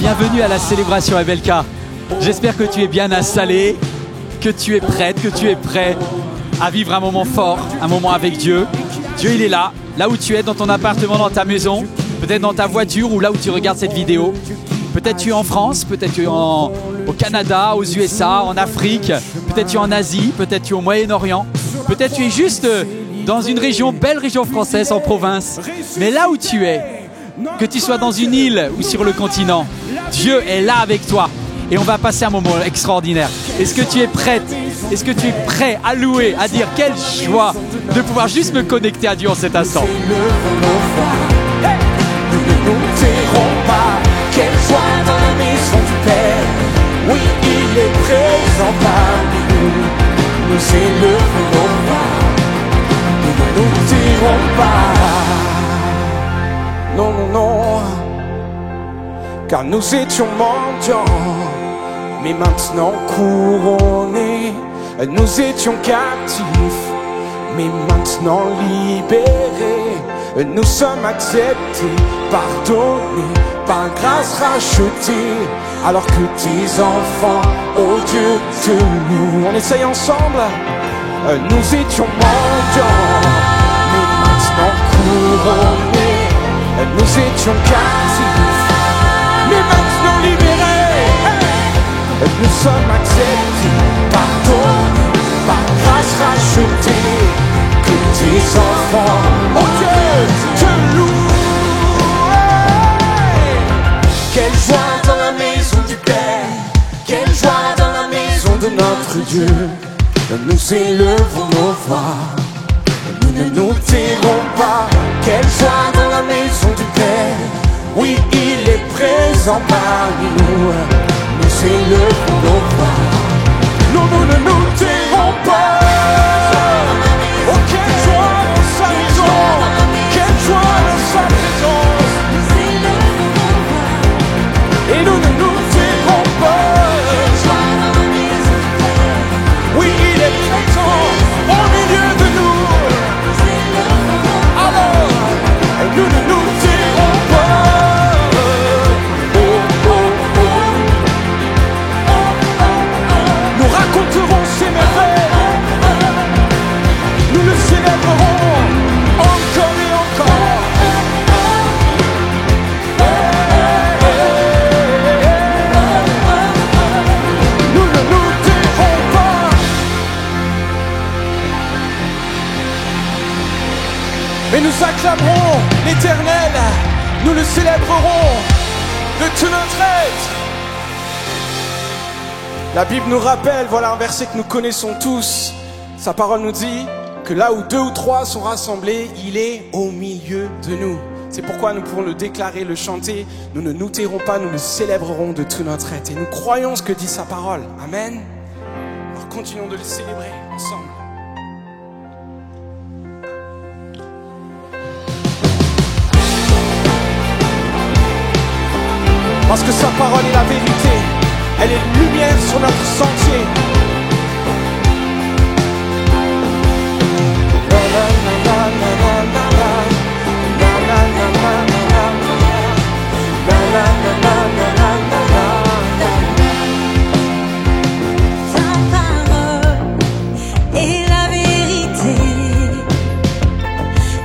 Bienvenue à la célébration Abelka. J'espère que tu es bien installé, que tu es prête, que tu es prêt à vivre un moment fort, un moment avec Dieu. Dieu, il est là, là où tu es, dans ton appartement, dans ta maison, peut-être dans ta voiture ou là où tu regardes cette vidéo. Peut-être tu es en France, peut-être tu es au Canada, aux USA, en Afrique, peut-être tu es en Asie, peut-être tu es au Moyen-Orient, peut-être tu es juste dans une région, belle région française en province. Mais là où tu es, que tu sois dans une île ou sur le continent, Dieu est là avec toi et on va passer un moment extraordinaire. Est-ce que tu es prête? Est-ce que tu es prêt à louer, à dire quelle joie de pouvoir juste me connecter à Dieu en cet instant? Nous ne nous tairons pas, quelle joie dans la maison du Père. Oui, il est présent parmi nous. Nous élevons nos voix, nous ne nous tairons pas. Non, non, non, car nous étions mendiants, mais maintenant couronnés. Nous étions captifs, mais maintenant libérés. Nous sommes acceptés, pardonnés, par grâce rachetés. Alors que tes enfants, oh Dieu, te louent. On essaye ensemble. Nous étions mendiants, mais maintenant couronnés. Nous étions captifs, mais maintenant libérés. Nous sommes acceptés, pardonnés, par grâce rachetés. Que tes enfants, oh Dieu, te louent. Quelle joie dans la maison du Père, quelle joie dans la maison de notre Dieu. Nous élevons nos voix, nous ne nous tairons pas. Quelle joie dans la maison du Père, oui, il est présent parmi nous. Nous élevons nos voix, nous ne nous tairons pas. Oh, quelle joie dans sa maison, quelle joie dans sa présence. Et nous ne nous tairons pas. Oui, il est présent au milieu de nous. Alors, nous ne nous tairons pas. Oh, oh, oh. Nous raconterons ses merveilles. Nous le célébrerons encore et encore. Nous ne nous tairons pas. Mais nous acclamerons l'Éternel. Nous le célébrerons de tout notre être. La Bible nous rappelle, voilà un verset que nous connaissons tous. Sa parole nous dit que là où 2 ou 3 sont rassemblés, il est au milieu de nous. C'est pourquoi nous pouvons le déclarer, le chanter. Nous ne nous tairons pas, nous le célébrerons de tout notre être. Et nous croyons ce que dit sa parole. Amen. Alors continuons de le célébrer ensemble. Parce que sa parole est la vérité. Elle est lumière sur notre sentier. Ta parole est la vérité.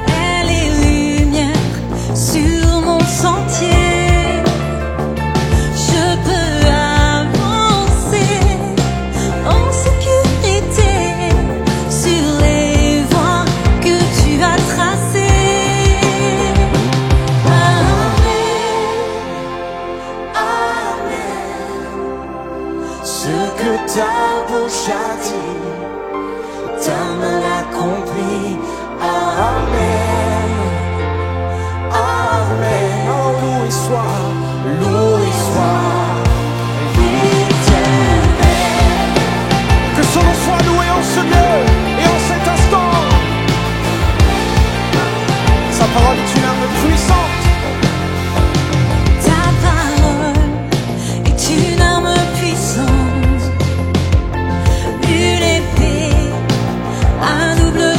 Elle est lumière sur mon sentier. Je peux avancer en sécurité sur les voies que tu as tracées. Amen, amen. Ce que ta bouche a dit, ta main l'accomplit. Amen, amen. Oh, loué soit l'Éternel. Que son nom soit loué en ce lieu et en cet instant. Sa parole est une arme puissante. Ta parole est une arme puissante, une épée à double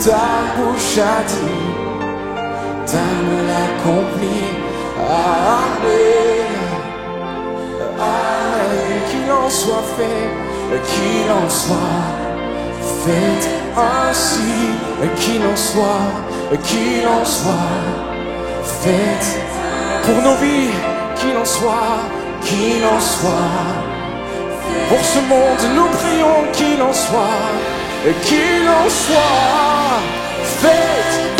ta bouche a dit, ta main l'accomplit. Amen. Amen. Qu'il en soit fait, qu'il en soit fait ainsi, qu'il en soit fait pour nos vies, qu'il en soit pour ce monde, nous prions qu'il en soit fait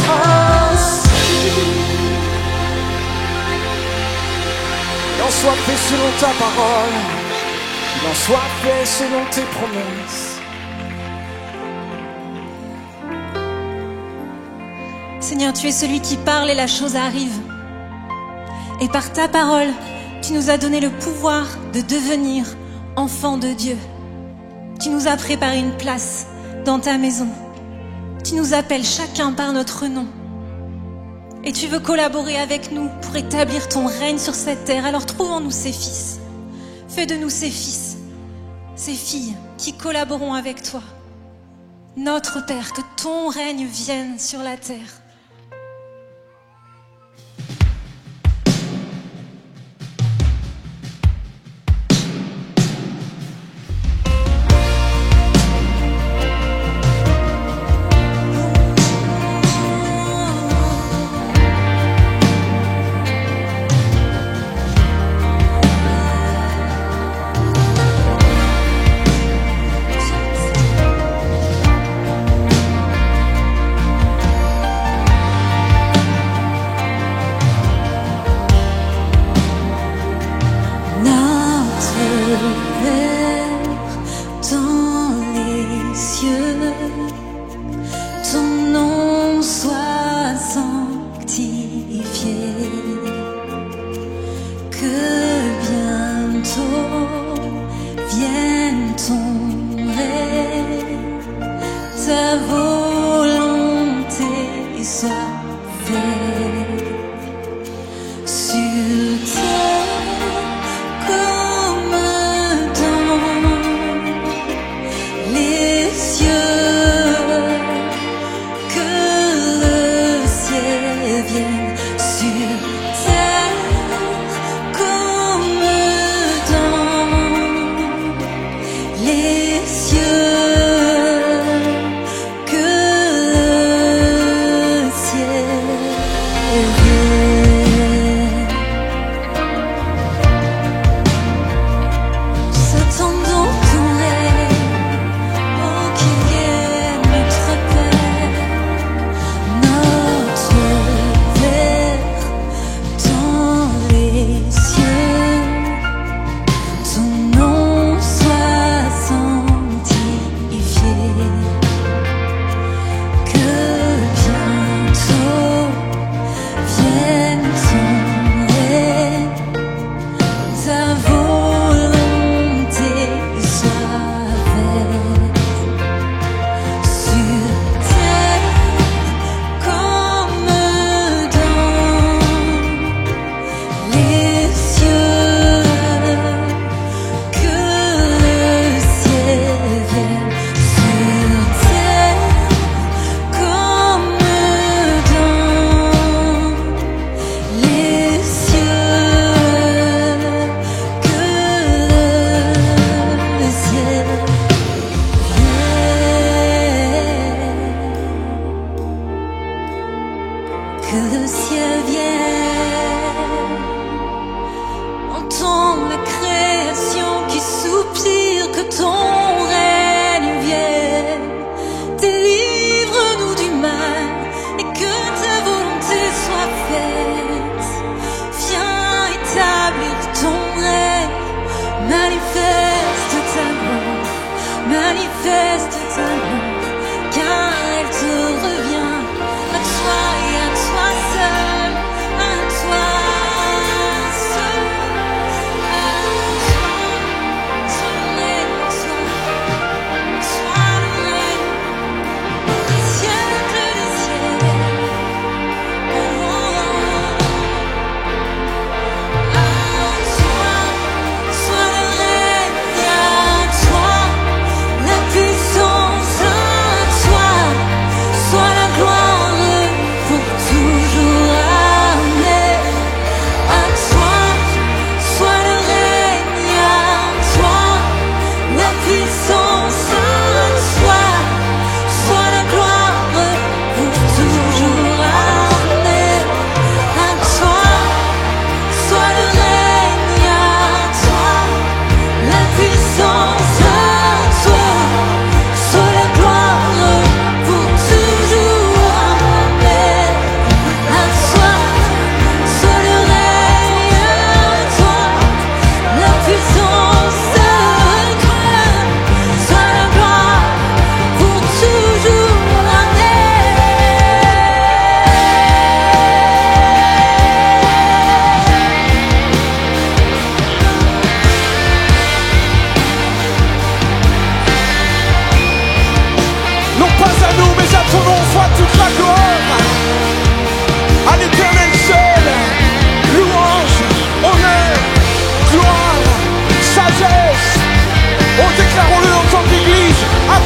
ainsi. Qu'il en soit fait selon ta parole, qu'il en soit fait selon tes promesses. Seigneur, tu es celui qui parle et la chose arrive. Et par ta parole, tu nous as donné le pouvoir de devenir enfants de Dieu. Tu nous as préparé une place dans ta maison. Tu nous appelles chacun par notre nom. Et tu veux collaborer avec nous pour établir ton règne sur cette terre. Alors trouvons-nous ces fils. Fais de nous ces fils, ces filles qui collaboreront avec toi. Notre Père, que ton règne vienne sur la terre. Sois le règne à toi, la puissance.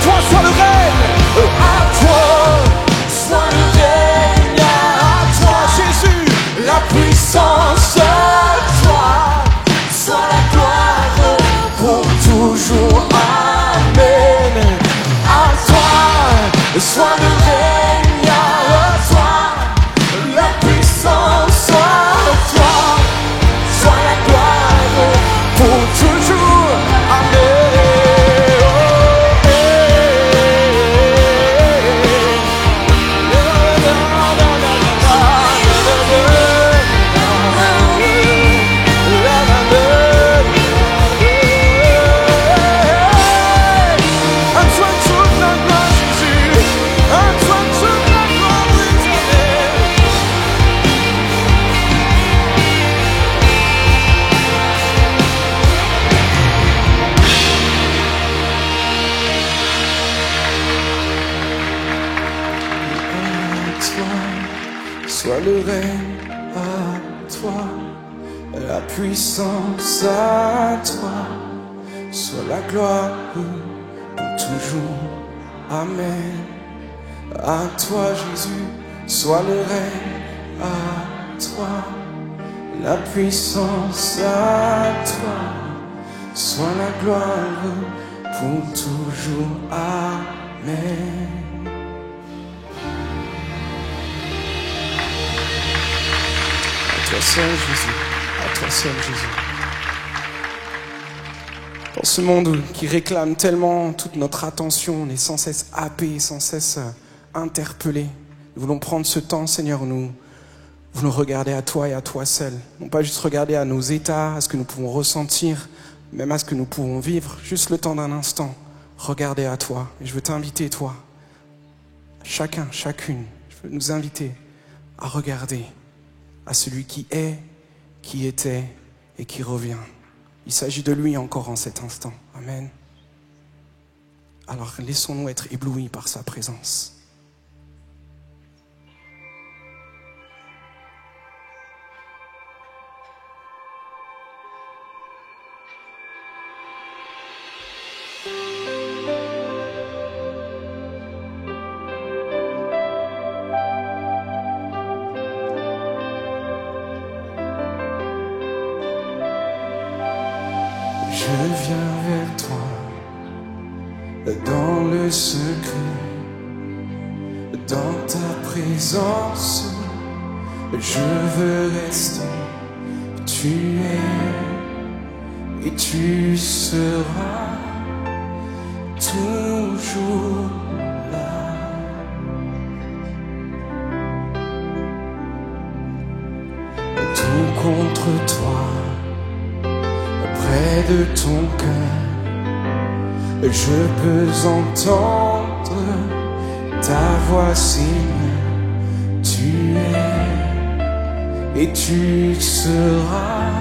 toi soit le règne, à toi soit le règne, à toi Jésus, la puissance, à toi soit la gloire pour toujours, amen. À toi soit le règne, à toi la puissance, à toi soit la gloire pour toujours, amen. Soit le règne, à toi la puissance, à toi soit la gloire pour toujours, amen. À toi Jésus, soit le règne, à toi la puissance, à toi soit la gloire pour toujours, amen. À toi seul Jésus, à toi seul Jésus. Dans ce monde qui réclame tellement toute notre attention, on est sans cesse happé, sans cesse interpellé. Nous voulons prendre ce temps, Seigneur, où nous voulons regarder à toi et à toi seul. Non pas juste regarder à nos états, à ce que nous pouvons ressentir, même à ce que nous pouvons vivre. Juste le temps d'un instant, regarder à toi. Et je veux t'inviter, toi, chacun, chacune, je veux nous inviter à regarder à celui qui est, qui était et qui revient. Il s'agit de lui encore en cet instant. Amen. Alors laissons-nous être éblouis par sa présence. Je viens vers toi dans le secret, dans ta présence, je veux rester. Tu es et tu seras toujours là. Tout contre toi, près de ton cœur, je peux entendre ta voix, Seigneur. Tu es et tu seras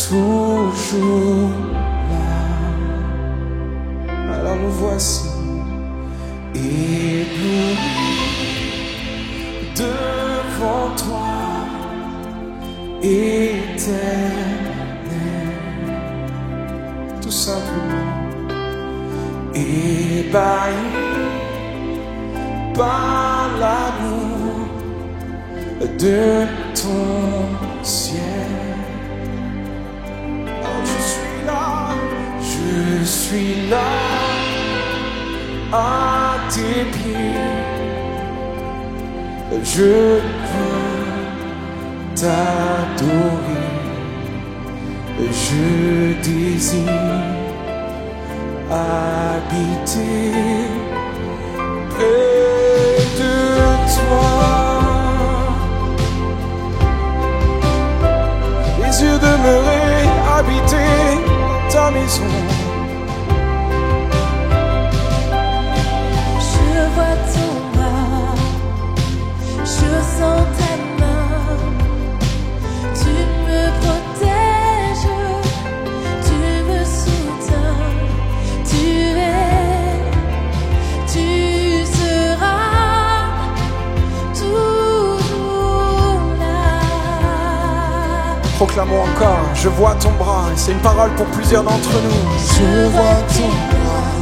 toujours là. Alors nous voici éblouis devant toi, éternel. Tout simplement ébahi par l'amour de ton ciel. Oh, je suis là à tes pieds. Je veux t'adorer. Je désire habiter près de toi. Les yeux demeurer, habiter ta maison. Je vois ton bras, je sens ta main. Tu me protèges, tu me soutiens. Tu es, tu seras toujours là. Proclamons encore, je vois ton bras. C'est une parole pour plusieurs d'entre nous. Je vois ton bras,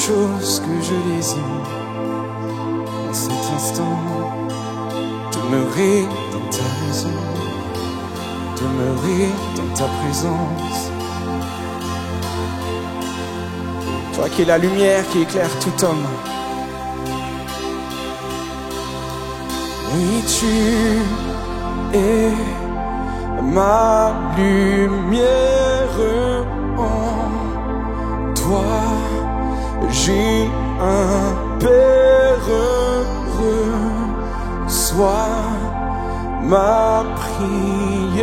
chose que je désire en cet instant, demeurer dans ta maison, demeurer dans ta présence. Toi qui es la lumière qui éclaire tout homme. Oui, tu es ma lumière, en toi j'ai un Père heureux. Sois ma prière.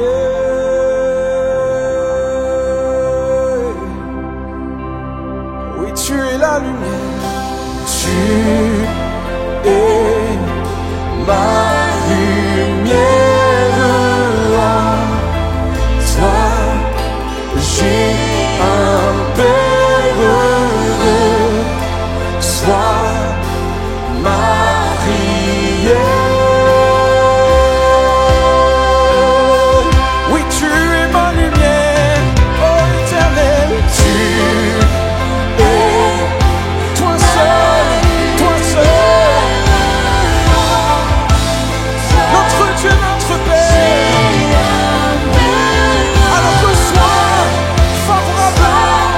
Oui, tu es la lumière, tu es ma lumière, en toi j'ai un Père heureux. Sois ma prière. Oui, tu es ma lumière, oh Éternel, tu es toi seul, notre Dieu, notre Père. Alors reçois favorablement.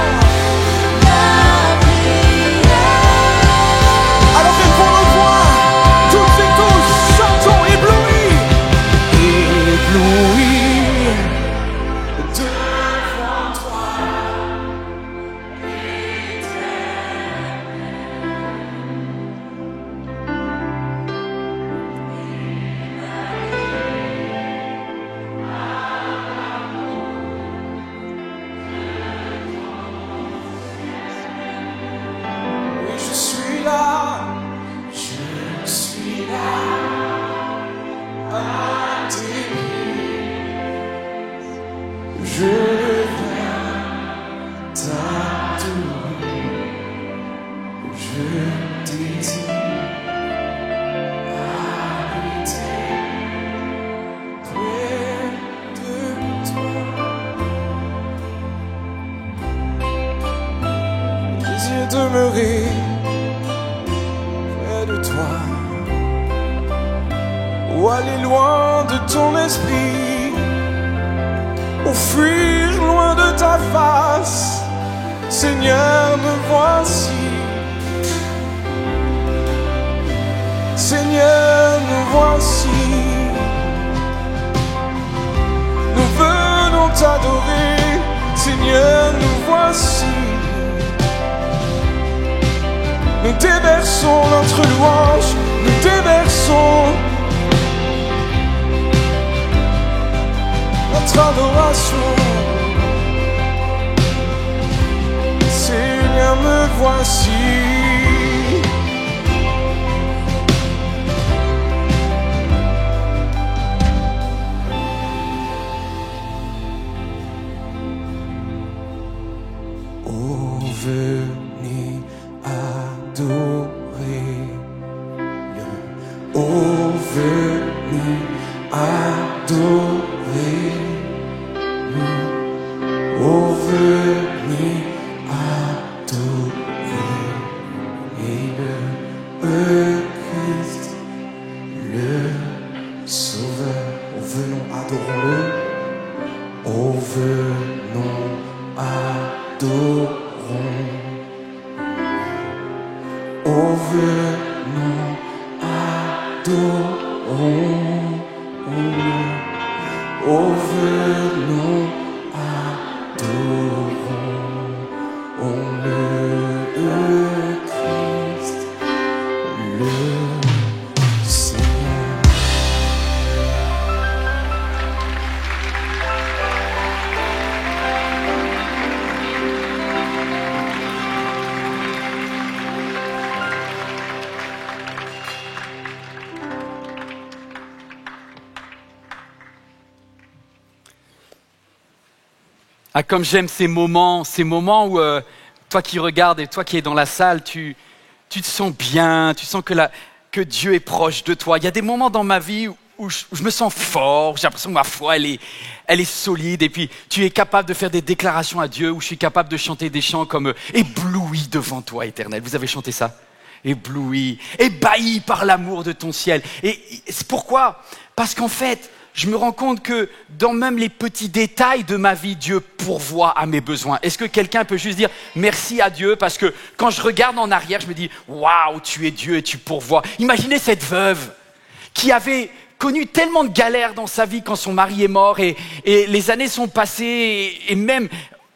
Alors élevons nos voix, toutes et tous, chantons éblouis, éblouis devant toi. Oui, je suis là, à tes pieds. Je viens t'adorer, je désire habiter près de toi. Je désire demeurer près de toi, ou aller loin de ton esprit, ou fuir loin de ta face. Seigneur, me voici. Seigneur, nous voici. Nous venons t'adorer. Seigneur, nous voici. Nous déversons notre louange, nous déversons notre adoration. Seigneur, me voici. Oh, venez adorer. Oh, venez adorer. Oh, venez adorer. Et le Christ, le Sauveur. Oh, venons, adorons-le. Oh, venons, adorons. Oh, venons, adorons-le. Oh, venons, adorons-le. Christ, le Seigneur. Ah, comme j'aime ces moments où toi qui regardes et toi qui es dans la salle, tu te sens bien, tu sens que Dieu est proche de toi. Il y a des moments dans ma vie où où je me sens fort, j'ai l'impression que ma foi, elle est solide. Et puis, tu es capable de faire des déclarations à Dieu, où je suis capable de chanter des chants comme « Ébloui devant toi, Éternel ». Vous avez chanté ça? Ébloui, ébahi par l'amour de ton ciel. Et c'est pourquoi? Parce qu'en fait, je me rends compte que dans même les petits détails de ma vie, Dieu pourvoit à mes besoins. Est-ce que quelqu'un peut juste dire merci à Dieu? Parce que quand je regarde en arrière, je me dis waouh, tu es Dieu et tu pourvois. Imaginez cette veuve qui avait connu tellement de galères dans sa vie quand son mari est mort et les années sont passées et même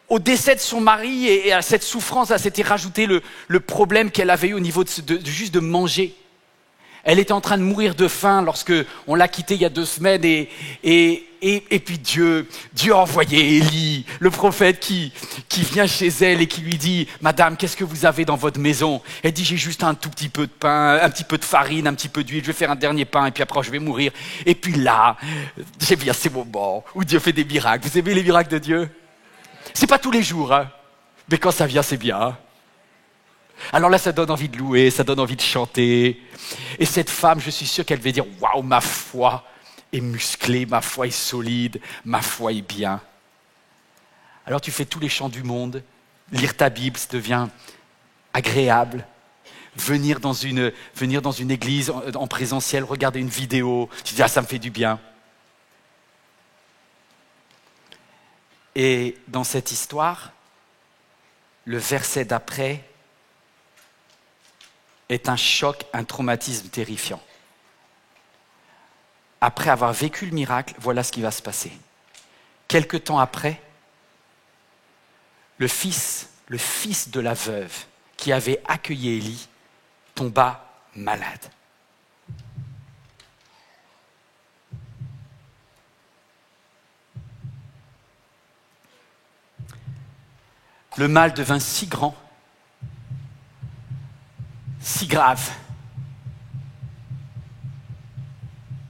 au décès de son mari et à cette souffrance, à s'était rajouté le problème qu'elle avait eu au niveau juste de manger. Elle était en train de mourir de faim lorsque on l'a quittée il y a 2 semaines et puis Dieu a envoyé Élie, le prophète qui vient chez elle et qui lui dit « Madame, qu'est-ce que vous avez dans votre maison ?» Elle dit « J'ai juste un tout petit peu de pain, un petit peu de farine, un petit peu d'huile, je vais faire un dernier pain et puis après je vais mourir. » Et puis là, j'ai bien ces moments où Dieu fait des miracles. Vous aimez les miracles de Dieu? C'est pas tous les jours, hein, mais quand ça vient, c'est bien. Alors là, ça donne envie de louer, ça donne envie de chanter. Et cette femme, je suis sûr qu'elle va dire « Waouh, ma foi est musclée, ma foi est solide, ma foi est bien. » Alors tu fais tous les chants du monde, lire ta Bible, ça devient agréable. Venir dans une église en présentiel, regarder une vidéo, tu dis « Ah, ça me fait du bien. » Et dans cette histoire, le verset d'après est un choc, un traumatisme terrifiant. Après avoir vécu le miracle, voilà ce qui va se passer. Quelque temps après, le fils de la veuve qui avait accueilli Élie tomba malade. Le mal devint si grand, si grave,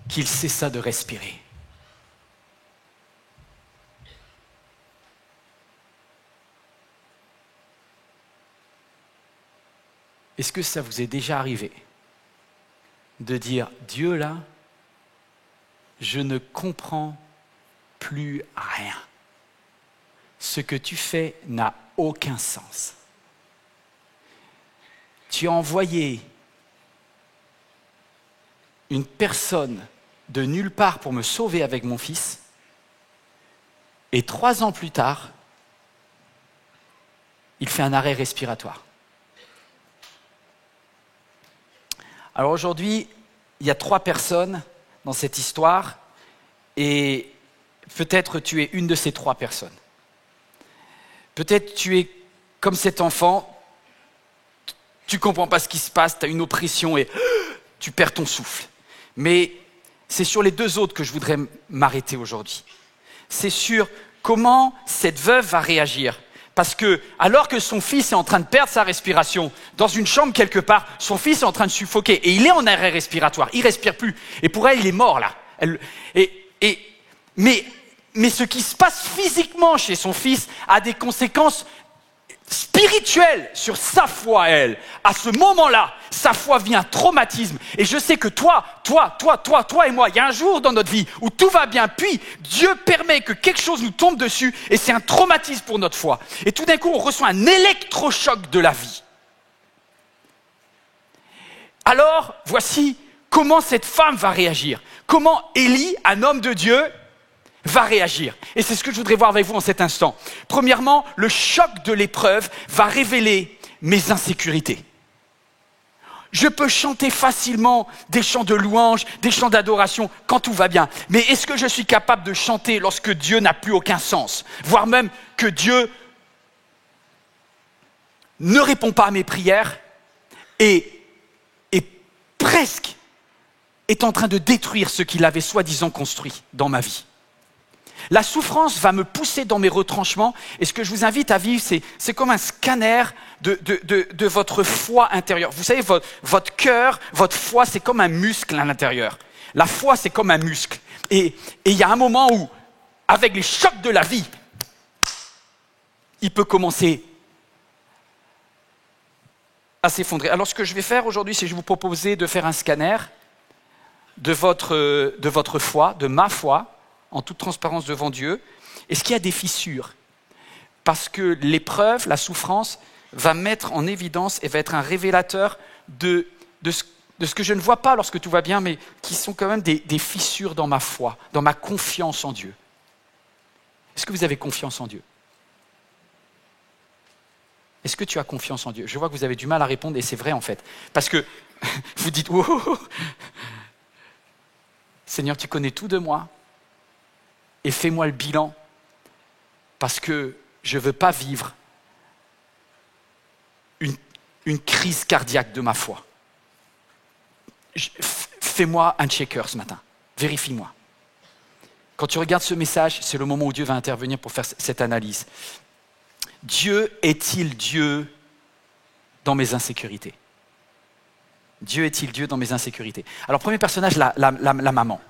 qu'il cessa de respirer. Est-ce que ça vous est déjà arrivé de dire « Dieu là, je ne comprends plus rien. Ce que tu fais n'a aucun sens. Tu as envoyé une personne de nulle part pour me sauver avec mon fils, et 3 ans plus tard, il fait un arrêt respiratoire. » Alors aujourd'hui, il y a 3 personnes dans cette histoire, et peut-être tu es une de ces 3 personnes. Peut-être tu es comme cet enfant, tu ne comprends pas ce qui se passe, tu as une oppression et tu perds ton souffle. Mais c'est sur les 2 autres que je voudrais m'arrêter aujourd'hui. C'est sur comment cette veuve va réagir. Parce que, alors que son fils est en train de perdre sa respiration, dans une chambre quelque part, son fils est en train de suffoquer et il est en arrêt respiratoire, il ne respire plus. Et pour elle, il est mort là. Mais ce qui se passe physiquement chez son fils a des conséquences spirituelles sur sa foi à elle. À ce moment-là, sa foi vit un traumatisme. Et je sais que toi et moi, il y a un jour dans notre vie où tout va bien, puis Dieu permet que quelque chose nous tombe dessus et c'est un traumatisme pour notre foi. Et tout d'un coup, on reçoit un électrochoc de la vie. Alors, voici comment cette femme va réagir. Comment Élie, un homme de Dieu, va réagir. Et c'est ce que je voudrais voir avec vous en cet instant. Premièrement, le choc de l'épreuve va révéler mes insécurités. Je peux chanter facilement des chants de louange, des chants d'adoration quand tout va bien. Mais est-ce que je suis capable de chanter lorsque Dieu n'a plus aucun sens? Voire même que Dieu ne répond pas à mes prières et presque est en train de détruire ce qu'il avait soi-disant construit dans ma vie. La souffrance va me pousser dans mes retranchements et ce que je vous invite à vivre, c'est comme un scanner de votre foi intérieure. Vous savez, votre cœur, votre foi, c'est comme un muscle à l'intérieur. La foi, c'est comme un muscle. Et il y a un moment où, avec les chocs de la vie, il peut commencer à s'effondrer. Alors ce que je vais faire aujourd'hui, c'est que je vais vous proposer de faire un scanner de votre foi, de ma foi, en toute transparence devant Dieu. Est-ce qu'il y a des fissures? Parce que l'épreuve, la souffrance, va mettre en évidence et va être un révélateur de ce que je ne vois pas lorsque tout va bien, mais qui sont quand même des fissures dans ma foi, dans ma confiance en Dieu. Est-ce que vous avez confiance en Dieu? Est-ce que tu as confiance en Dieu? Je vois que vous avez du mal à répondre, et c'est vrai en fait. Parce que vous dites, oh, Seigneur, tu connais tout de moi, et fais-moi le bilan, parce que je ne veux pas vivre une crise cardiaque de ma foi. Fais-moi un checker ce matin, vérifie-moi. Quand tu regardes ce message, c'est le moment où Dieu va intervenir pour faire cette analyse. Dieu est-il Dieu dans mes insécurités? Dieu est-il Dieu dans mes insécurités? Alors, premier personnage, la maman.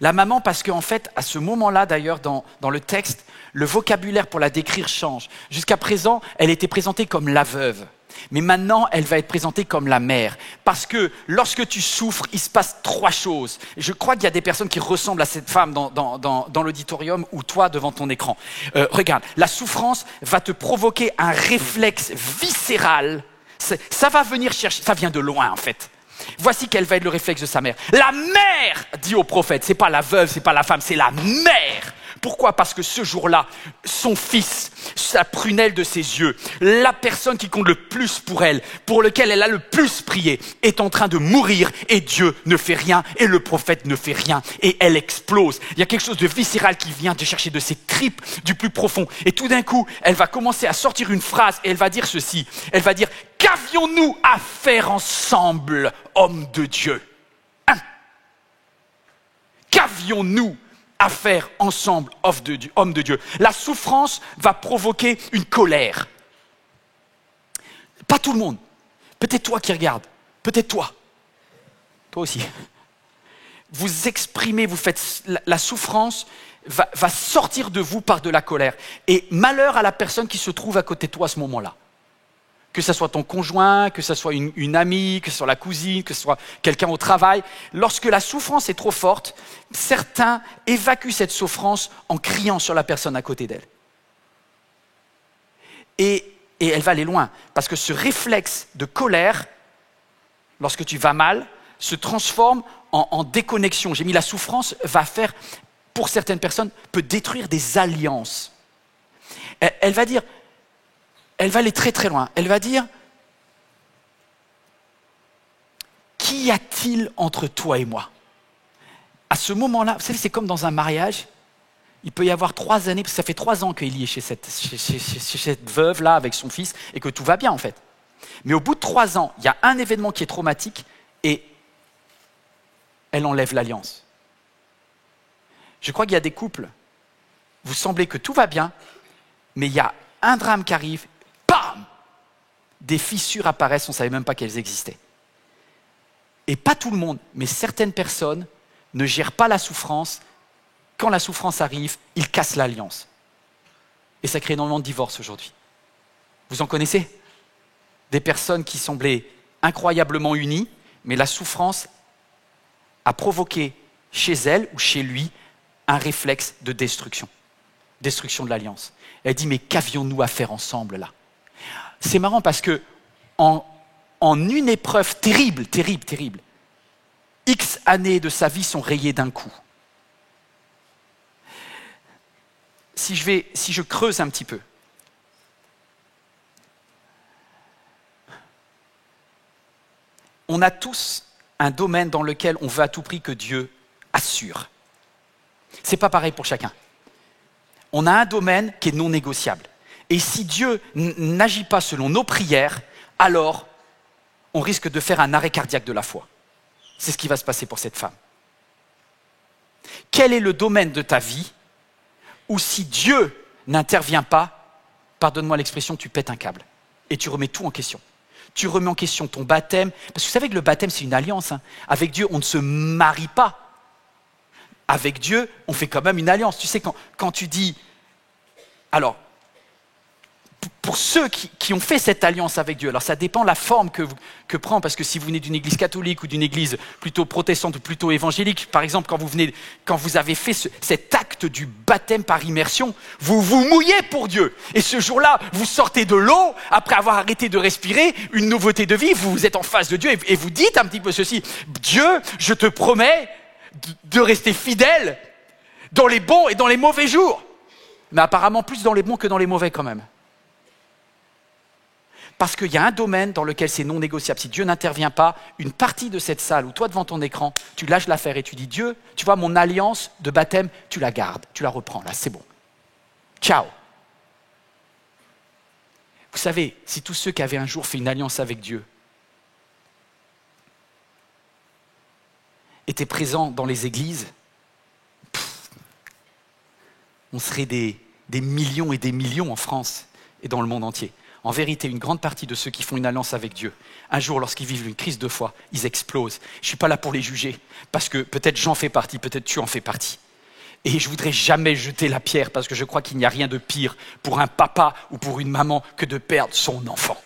La maman, parce qu'en fait, à ce moment-là, d'ailleurs, dans le texte, le vocabulaire pour la décrire change. Jusqu'à présent, elle était présentée comme la veuve. Mais maintenant, elle va être présentée comme la mère. Parce que lorsque tu souffres, il se passe 3 choses. Je crois qu'il y a des personnes qui ressemblent à cette femme dans l'auditorium ou toi devant ton écran. Regarde, la souffrance va te provoquer un réflexe viscéral. Ça va venir chercher, ça vient de loin en fait. Voici quel va être le réflexe de sa mère. La mère, dit au prophète, c'est pas la veuve, c'est pas la femme, c'est la mère. Pourquoi? Parce que ce jour-là, son fils, sa prunelle de ses yeux, la personne qui compte le plus pour elle, pour lequel elle a le plus prié, est en train de mourir et Dieu ne fait rien et le prophète ne fait rien et elle explose. Il y a quelque chose de viscéral qui vient de chercher de ses tripes du plus profond. Et tout d'un coup, elle va commencer à sortir une phrase et elle va dire ceci. Elle va dire, qu'avions-nous à faire ensemble, homme de Dieu? Qu'avions-nous à faire ensemble, homme de Dieu? La souffrance va provoquer une colère. Pas tout le monde. Peut-être toi qui regardes. Peut-être toi. Toi aussi. Vous exprimez, vous faites... La souffrance va sortir de vous par de la colère. Et malheur à la personne qui se trouve à côté de toi à ce moment-là. Que ce soit ton conjoint, que ce soit une amie, que ce soit la cousine, que ce soit quelqu'un au travail. Lorsque la souffrance est trop forte, certains évacuent cette souffrance en criant sur la personne à côté d'elle. Et elle va aller loin, parce que ce réflexe de colère, lorsque tu vas mal, se transforme en déconnexion. J'ai mis la souffrance va faire, pour certaines personnes, peut détruire des alliances. Elle va dire... Elle va aller très très loin. Elle va dire, qu'y a-t-il entre toi et moi? À ce moment-là, vous savez, c'est comme dans un mariage. Il peut y avoir 3 années, parce que ça fait 3 ans qu'Élie est chez cette veuve-là avec son fils, et que tout va bien en fait. Mais au bout de 3 ans, il y a un événement qui est traumatique, et elle enlève l'alliance. Je crois qu'il y a des couples, vous semblez que tout va bien, mais il y a un drame qui arrive, bam! Des fissures apparaissent, on ne savait même pas qu'elles existaient. Et pas tout le monde, mais certaines personnes ne gèrent pas la souffrance. Quand la souffrance arrive, ils cassent l'alliance. Et ça crée énormément de divorces aujourd'hui. Vous en connaissez? Des personnes qui semblaient incroyablement unies, mais la souffrance a provoqué chez elles ou chez lui un réflexe de destruction. Destruction de l'alliance. Elle dit, mais qu'avions-nous à faire ensemble là? C'est marrant parce que en une épreuve terrible, X années de sa vie sont rayées d'un coup. Si je creuse un petit peu, on a tous un domaine dans lequel on veut à tout prix que Dieu assure. C'est pas pareil pour chacun. On a un domaine qui est non négociable. Et si Dieu n'agit pas selon nos prières, alors on risque de faire un arrêt cardiaque de la foi. C'est ce qui va se passer pour cette femme. Quel est le domaine de ta vie où si Dieu n'intervient pas, pardonne-moi l'expression, tu pètes un câble et tu remets tout en question. Tu remets en question ton baptême, parce que vous savez que le baptême c'est une alliance. Avec Dieu, on ne se marie pas. Avec Dieu, on fait quand même une alliance. Tu sais, quand tu dis... Alors, pour ceux qui ont fait cette alliance avec Dieu. Alors ça dépend de la forme que prend, parce que si vous venez d'une église catholique ou d'une église plutôt protestante ou plutôt évangélique, par exemple, quand vous avez fait cet acte du baptême par immersion, vous vous mouillez pour Dieu. Et ce jour-là, vous sortez de l'eau, après avoir arrêté de respirer, une nouveauté de vie, vous êtes en face de Dieu et vous dites un petit peu ceci: Dieu, je te promets de rester fidèle dans les bons et dans les mauvais jours. Mais apparemment plus dans les bons que dans les mauvais quand même. Parce qu'il y a un domaine dans lequel c'est non négociable. Si Dieu n'intervient pas, une partie de cette salle, ou toi devant ton écran, tu lâches l'affaire et tu dis: Dieu, tu vois, mon alliance de baptême, tu la gardes, tu la reprends, là, c'est bon. Ciao. Vous savez, si tous ceux qui avaient un jour fait une alliance avec Dieu étaient présents dans les églises, on serait des millions et des millions en France et dans le monde entier. En vérité, une grande partie de ceux qui font une alliance avec Dieu, un jour, lorsqu'ils vivent une crise de foi, ils explosent. Je ne suis pas là pour les juger, parce que peut-être j'en fais partie, peut-être tu en fais partie. Et je ne voudrais jamais jeter la pierre, parce que je crois qu'il n'y a rien de pire pour un papa ou pour une maman que de perdre son enfant.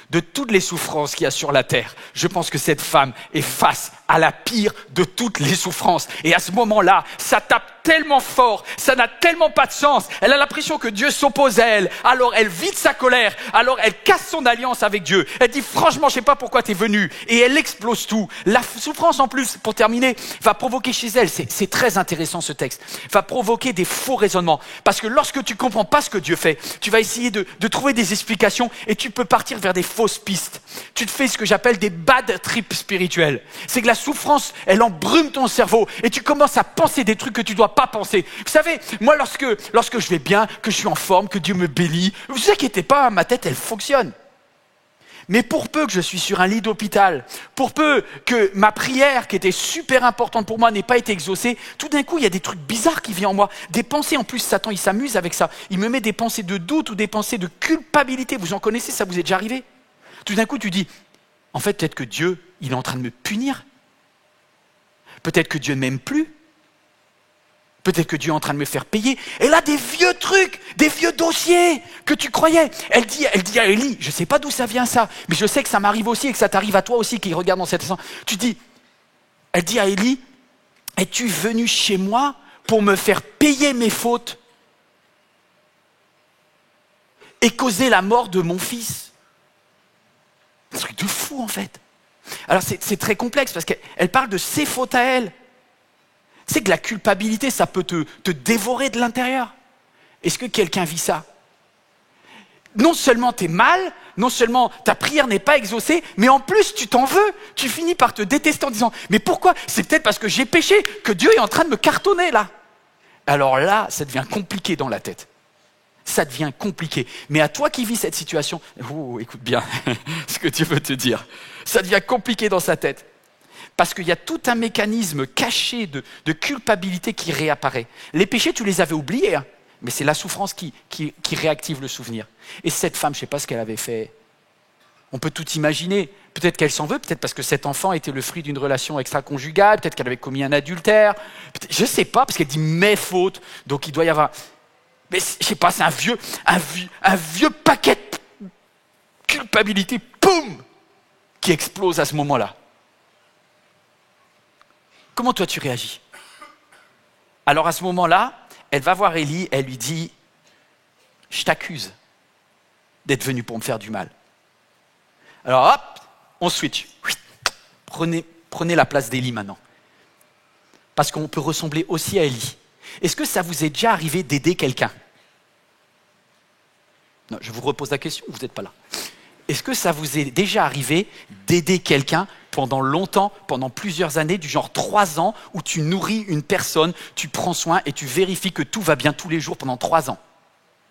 De toutes les souffrances qu'il y a sur la terre, je pense que cette femme est face à la pire de toutes les souffrances. Et à ce moment-là, ça tape tellement fort, ça n'a tellement pas de sens. Elle a l'impression que Dieu s'oppose à elle. Alors elle vide sa colère, alors elle casse son alliance avec Dieu. Elle dit: franchement, je ne sais pas pourquoi tu es venu. Et elle explose tout. La souffrance en plus, pour terminer, va provoquer chez elle, c'est très intéressant ce texte, va provoquer des faux raisonnements. Parce que lorsque tu ne comprends pas ce que Dieu fait, tu vas essayer de trouver des explications et tu peux partir vers des fausses pistes. Tu te fais ce que j'appelle des bad trips spirituels. C'est que la souffrance, elle embrume ton cerveau et tu commences à penser des trucs que tu ne dois pas penser. Vous savez, moi lorsque je vais bien, que je suis en forme, que Dieu me bénit, ne vous inquiétez pas, ma tête elle fonctionne. Mais pour peu que je suis sur un lit d'hôpital, pour peu que ma prière qui était super importante pour moi n'ait pas été exaucée, tout d'un coup il y a des trucs bizarres qui viennent en moi, des pensées. En plus Satan il s'amuse avec ça, il me met des pensées de doute ou des pensées de culpabilité. Vous en connaissez, ça vous est déjà arrivé? Tout d'un coup tu dis: en fait peut-être que Dieu il est en train de me punir, peut-être que Dieu ne m'aime plus. Peut-être que Dieu est en train de me faire payer. Elle a des vieux trucs, des vieux dossiers que tu croyais. Elle dit à Élie, je ne sais pas d'où ça vient ça, mais je sais que ça m'arrive aussi et que ça t'arrive à toi aussi qui regarde dans cette sens. Elle dit à Élie: es-tu venu chez moi pour me faire payer mes fautes et causer la mort de mon fils? C'est un truc de fou en fait. Alors c'est très complexe parce qu'elle parle de ses fautes à elle. C'est que la culpabilité, ça peut te dévorer de l'intérieur. Est-ce que quelqu'un vit ça? Non seulement tu es mal, non seulement ta prière n'est pas exaucée, mais en plus tu t'en veux. Tu finis par te détester en disant: mais pourquoi? C'est peut-être parce que j'ai péché, que Dieu est en train de me cartonner là. Alors là, ça devient compliqué dans la tête. Ça devient compliqué. Mais à toi qui vis cette situation, écoute bien ce que Dieu veut te dire. Ça devient compliqué dans sa tête. Parce qu'il y a tout un mécanisme caché de culpabilité qui réapparaît. Les péchés, tu les avais oubliés, hein, mais c'est la souffrance qui réactive le souvenir. Et cette femme, je ne sais pas ce qu'elle avait fait. On peut tout imaginer. Peut-être qu'elle s'en veut, peut-être parce que cet enfant était le fruit d'une relation extra-conjugale, peut-être qu'elle avait commis un adultère. Je ne sais pas, parce qu'elle dit mes fautes. Donc il doit y avoir... Mais je ne sais pas, c'est un vieux paquet de culpabilité, boum, qui explose à ce moment-là. Comment toi tu réagis? Alors à ce moment-là, elle va voir Élie, elle lui dit: je t'accuse d'être venu pour me faire du mal. Alors hop, on switch. Prenez la place d'Élie maintenant. Parce qu'on peut ressembler aussi à Élie. Est-ce que ça vous est déjà arrivé d'aider quelqu'un? Non, je vous repose la question, vous n'êtes pas là. Est-ce que ça vous est déjà arrivé d'aider quelqu'un pendant longtemps, pendant plusieurs années, du genre 3 ans, où tu nourris une personne, tu prends soin et tu vérifies que tout va bien tous les jours pendant 3 ans?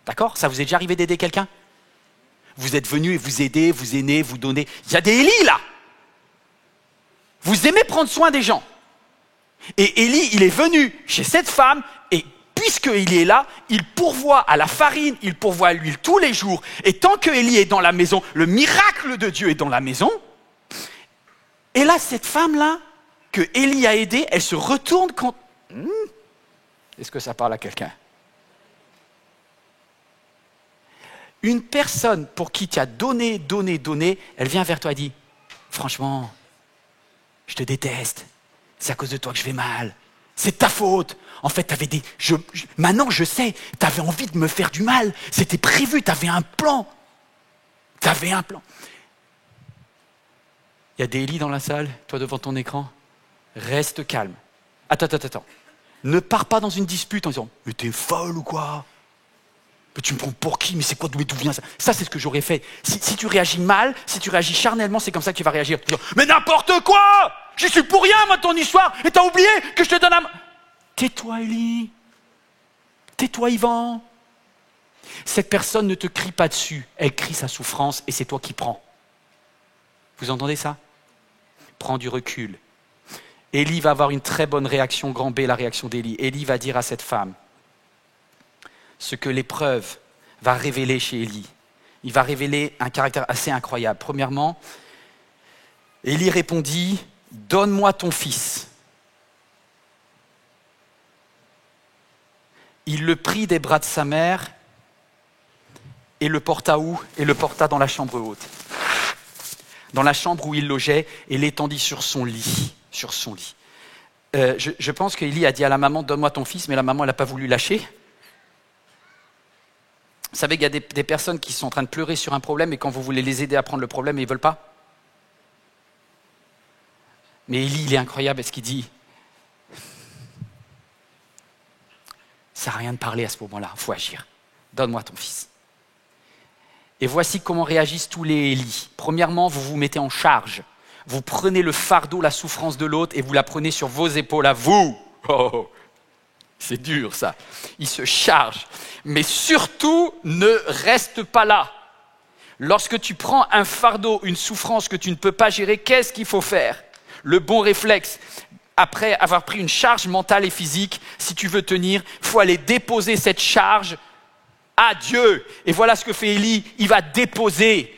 D'accord? Ça vous est déjà arrivé d'aider quelqu'un? Vous êtes venu et vous aidez, vous aimez, vous donnez. Il y a des Élie là! Vous aimez prendre soin des gens. Et Élie, il est venu chez cette femme et puisque Élie est là, il pourvoit à la farine, il pourvoit à l'huile tous les jours. Et tant que Élie est dans la maison, le miracle de Dieu est dans la maison. Et là, cette femme-là, que Élie a aidée, elle se retourne contre... Est-ce que ça parle à quelqu'un? Une personne pour qui tu as donné, elle vient vers toi et dit « Franchement, je te déteste, c'est à cause de toi que je vais mal, c'est ta faute. En fait, maintenant je sais, tu avais envie de me faire du mal, c'était prévu, tu avais un plan. Tu avais un plan. » Il y a des Élie dans la salle, toi devant ton écran, reste calme. Attends. Ne pars pas dans une dispute en disant « Mais t'es folle ou quoi ? Mais tu me prends pour qui ? Mais c'est quoi, d'où vient ça ?» Ça, c'est ce que j'aurais fait. Si tu réagis mal, si tu réagis charnellement, c'est comme ça que tu vas réagir. Tu vas dire, mais n'importe quoi ! Je suis pour rien, moi, ton histoire. Et t'as oublié que je te donne un... Tais-toi, Élie. Tais-toi, Yvan. Cette personne ne te crie pas dessus. Elle crie sa souffrance et c'est toi qui prends. Vous entendez ça ? Prends du recul. Élie va avoir une très bonne réaction, grand B, la réaction d'Élie. Élie va dire à cette femme ce que l'épreuve va révéler chez Élie. Il va révéler un caractère assez incroyable. Premièrement, Élie répondit « Donne-moi ton fils ». Il le prit des bras de sa mère et le porta où ? Et le porta dans la chambre haute. Dans la chambre où il logeait et l'étendit sur son lit. Je pense qu'Élie a dit à la maman « Donne-moi ton fils », mais la maman, elle n'a pas voulu lâcher. Vous savez qu'il y a des personnes qui sont en train de pleurer sur un problème et quand vous voulez les aider à prendre le problème, ils ne veulent pas. Mais Élie, il est incroyable parce qu'il dit « Ça n'a rien de parler à ce moment-là, il faut agir. Donne-moi ton fils. » Et voici comment réagissent tous les Élie. Premièrement, vous vous mettez en charge. Vous prenez le fardeau, la souffrance de l'autre et vous la prenez sur vos épaules à vous. Oh, c'est dur ça. Il se charge. Mais surtout, ne reste pas là. Lorsque tu prends un fardeau, une souffrance que tu ne peux pas gérer, qu'est-ce qu'il faut faire ? Le bon réflexe, après avoir pris une charge mentale et physique, si tu veux tenir, il faut aller déposer cette charge à Dieu. Et voilà ce que fait Élie, il va déposer.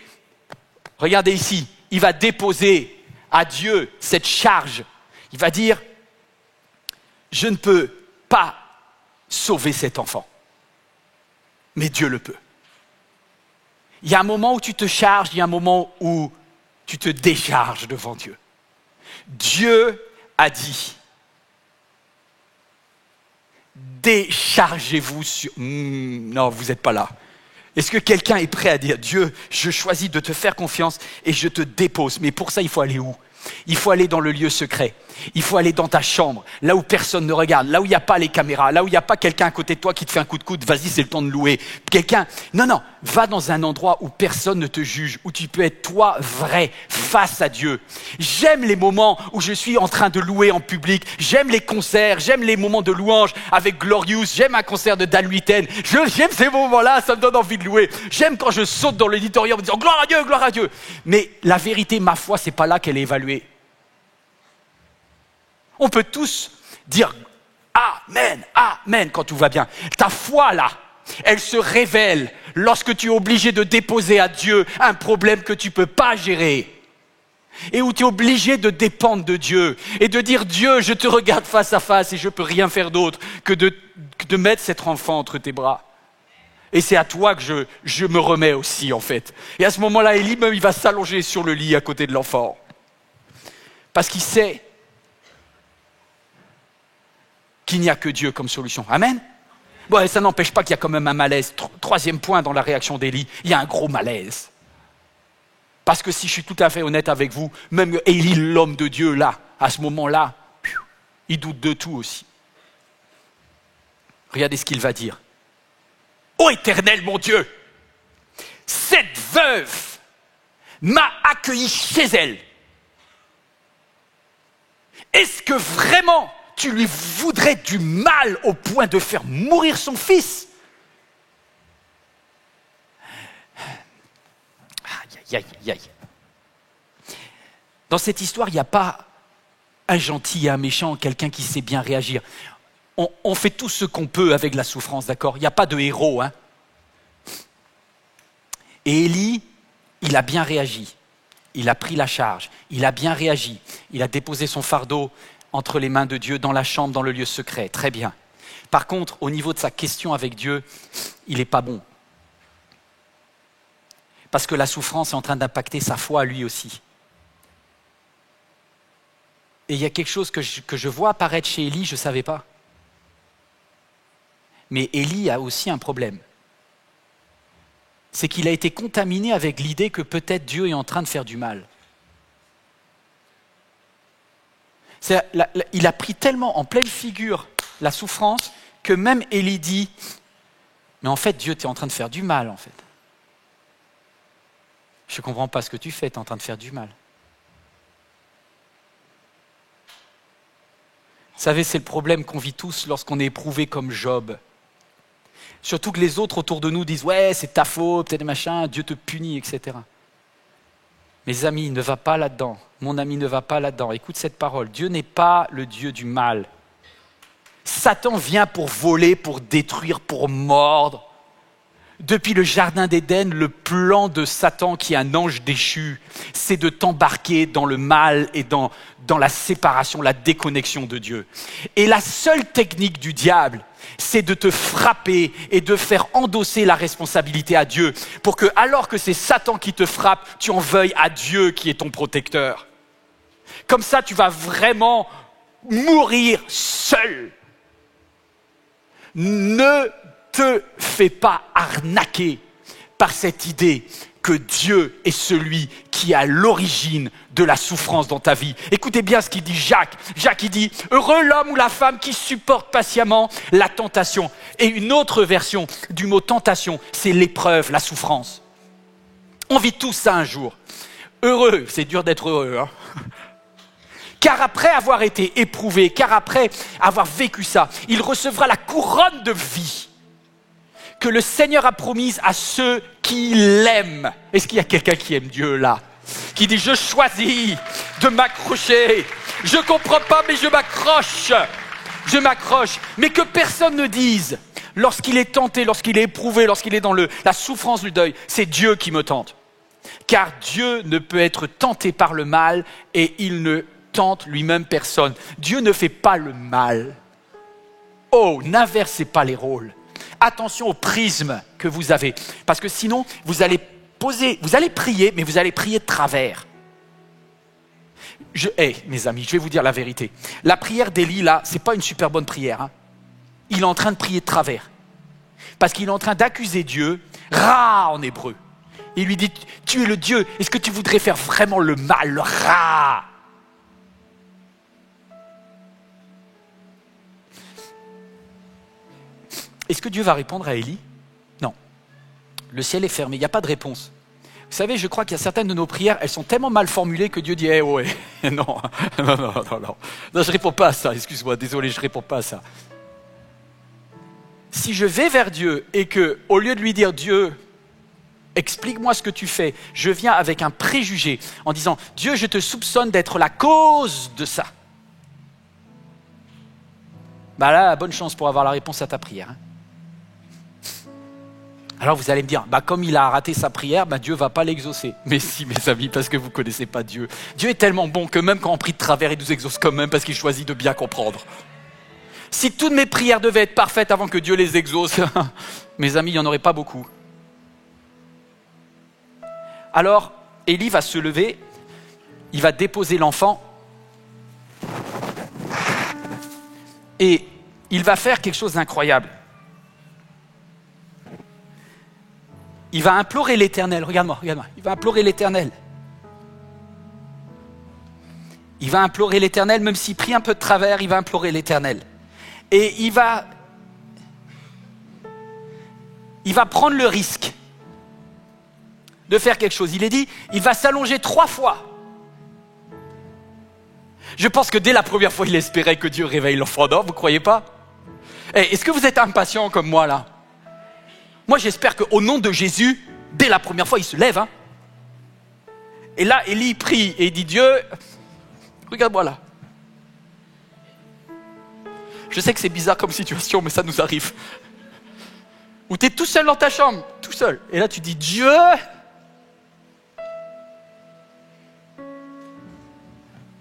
Regardez ici, il va déposer à Dieu cette charge. Il va dire, je ne peux pas sauver cet enfant, mais Dieu le peut. Il y a un moment où tu te charges, il y a un moment où tu te décharges devant Dieu. Dieu a dit, déchargez-vous sur... Non, vous n'êtes pas là. Est-ce que quelqu'un est prêt à dire, Dieu, je choisis de te faire confiance et je te dépose. Mais pour ça, il faut aller où ? Il faut aller dans le lieu secret. Il faut aller dans ta chambre, là où personne ne regarde, là où il n'y a pas les caméras, là où il n'y a pas quelqu'un à côté de toi qui te fait un coup de coude, vas-y, c'est le temps de louer. Non, va dans un endroit où personne ne te juge, où tu peux être toi vrai, face à Dieu. J'aime les moments où je suis en train de louer en public, j'aime les concerts, j'aime les moments de louange avec Glorious, j'aime un concert de Dan Luiten, j'aime ces moments-là, ça me donne envie de louer. J'aime quand je saute dans l'éditorium en disant gloire à Dieu. Mais la vérité, ma foi, c'est pas là qu'elle est évaluée. On peut tous dire Amen, Amen quand tout va bien. Ta foi là, elle se révèle lorsque tu es obligé de déposer à Dieu un problème que tu ne peux pas gérer. Et où tu es obligé de dépendre de Dieu. Et de dire Dieu, je te regarde face à face et je ne peux rien faire d'autre que de mettre cet enfant entre tes bras. Et c'est à toi que je me remets aussi en fait. Et à ce moment-là, Élie même il va s'allonger sur le lit à côté de l'enfant. Parce qu'il sait qu'il n'y a que Dieu comme solution. Amen. Bon, et ça n'empêche pas qu'il y a quand même un malaise. Troisième point dans la réaction d'Élie, il y a un gros malaise. Parce que si je suis tout à fait honnête avec vous, même Élie, l'homme de Dieu, là, à ce moment-là, il doute de tout aussi. Regardez ce qu'il va dire. Ô Éternel, mon Dieu, cette veuve m'a accueilli chez elle. Est-ce que vraiment tu lui voudrais du mal au point de faire mourir son fils? Aïe. Dans cette histoire, il n'y a pas un gentil et un méchant, quelqu'un qui sait bien réagir. On fait tout ce qu'on peut avec la souffrance, d'accord ? Il n'y a pas de héros. Hein ? Et Élie, il a bien réagi. Il a pris la charge. Il a bien réagi. Il a déposé son fardeau entre les mains de Dieu, dans la chambre, dans le lieu secret. Très bien. Par contre, au niveau de sa question avec Dieu, il n'est pas bon. Parce que la souffrance est en train d'impacter sa foi à lui aussi. Et il y a quelque chose que je vois apparaître chez Élie, je ne savais pas. Mais Élie a aussi un problème. C'est qu'il a été contaminé avec l'idée que peut-être Dieu est en train de faire du mal. Il a pris tellement en pleine figure la souffrance que même Élie dit « Mais en fait, Dieu, tu es en train de faire du mal, en fait. Je ne comprends pas ce que tu fais, tu es en train de faire du mal. » Vous savez, c'est le problème qu'on vit tous lorsqu'on est éprouvé comme Job. Surtout que les autres autour de nous disent « Ouais, c'est ta faute, t'es des machins, Dieu te punit, etc. » Mes amis, ne va pas là-dedans. Mon ami ne va pas là-dedans. Écoute cette parole. Dieu n'est pas le Dieu du mal. Satan vient pour voler, pour détruire, pour mordre. Depuis le jardin d'Éden, le plan de Satan, qui est un ange déchu, c'est de t'embarquer dans le mal et dans la séparation, la déconnexion de Dieu. Et la seule technique du diable, c'est de te frapper et de faire endosser la responsabilité à Dieu pour que, alors que c'est Satan qui te frappe, tu en veuilles à Dieu qui est ton protecteur. Comme ça, tu vas vraiment mourir seul. Ne te fais pas arnaquer par cette idée que Dieu est celui qui est à l'origine de la souffrance dans ta vie. Écoutez bien ce qu'il dit Jacques. Jacques, il dit « Heureux l'homme ou la femme qui supporte patiemment la tentation. » Et une autre version du mot tentation, c'est l'épreuve, la souffrance. On vit tous ça un jour. Heureux, c'est dur d'être heureux, hein. Car après avoir été éprouvé, car après avoir vécu ça, il recevra la couronne de vie que le Seigneur a promise à ceux qui l'aiment. Est-ce qu'il y a quelqu'un qui aime Dieu là? Qui dit « Je choisis de m'accrocher. Je ne comprends pas, mais je m'accroche. Je m'accroche. » Mais que personne ne dise, lorsqu'il est tenté, lorsqu'il est éprouvé, lorsqu'il est dans la souffrance du deuil, c'est Dieu qui me tente. Car Dieu ne peut être tenté par le mal et il ne tente lui-même personne. Dieu ne fait pas le mal. Oh, n'inversez pas les rôles. Attention au prisme que vous avez, parce que sinon, vous allez prier, mais vous allez prier de travers. Mes amis, je vais vous dire la vérité. La prière d'Élie, là, c'est pas une super bonne prière. Hein. Il est en train de prier de travers. Parce qu'il est en train d'accuser Dieu, Ra en hébreu. Il lui dit, tu es le Dieu, est-ce que tu voudrais faire vraiment le mal, le Ra? Est-ce que Dieu va répondre à Élie? Non. Le ciel est fermé, il n'y a pas de réponse. Vous savez, je crois qu'il y a certaines de nos prières, elles sont tellement mal formulées que Dieu dit « ouais, non, non, je réponds pas à ça, excuse-moi, désolé, je réponds pas à ça. » Si je vais vers Dieu et que, au lieu de lui dire « Dieu, explique-moi ce que tu fais », je viens avec un préjugé en disant « Dieu, je te soupçonne d'être la cause de ça. » Bah là, bonne chance pour avoir la réponse à ta prière. Hein. Alors vous allez me dire, comme il a raté sa prière, Dieu ne va pas l'exaucer. Mais si, mes amis, parce que vous ne connaissez pas Dieu. Dieu est tellement bon que même quand on prie de travers, il nous exauce quand même parce qu'il choisit de bien comprendre. Si toutes mes prières devaient être parfaites avant que Dieu les exauce, mes amis, il n'y en aurait pas beaucoup. Alors, Élie va se lever, il va déposer l'enfant et il va faire quelque chose d'incroyable. Il va implorer l'Éternel. Regarde-moi. Il va implorer l'Éternel. Il va implorer l'Éternel, même s'il prie un peu de travers, il va implorer l'Éternel. Et il va prendre le risque de faire quelque chose. Il est dit, il va s'allonger 3 fois. Je pense que dès la première fois, il espérait que Dieu réveille l'enfant. Non, vous ne croyez pas? Est-ce que vous êtes impatient comme moi là? Moi, j'espère qu'au nom de Jésus, dès la première fois, il se lève. Hein. Et là, Élie prie et il dit, Dieu, regarde-moi là. Je sais que c'est bizarre comme situation, mais ça nous arrive. Où tu es tout seul dans ta chambre, tout seul. Et là, tu dis, Dieu.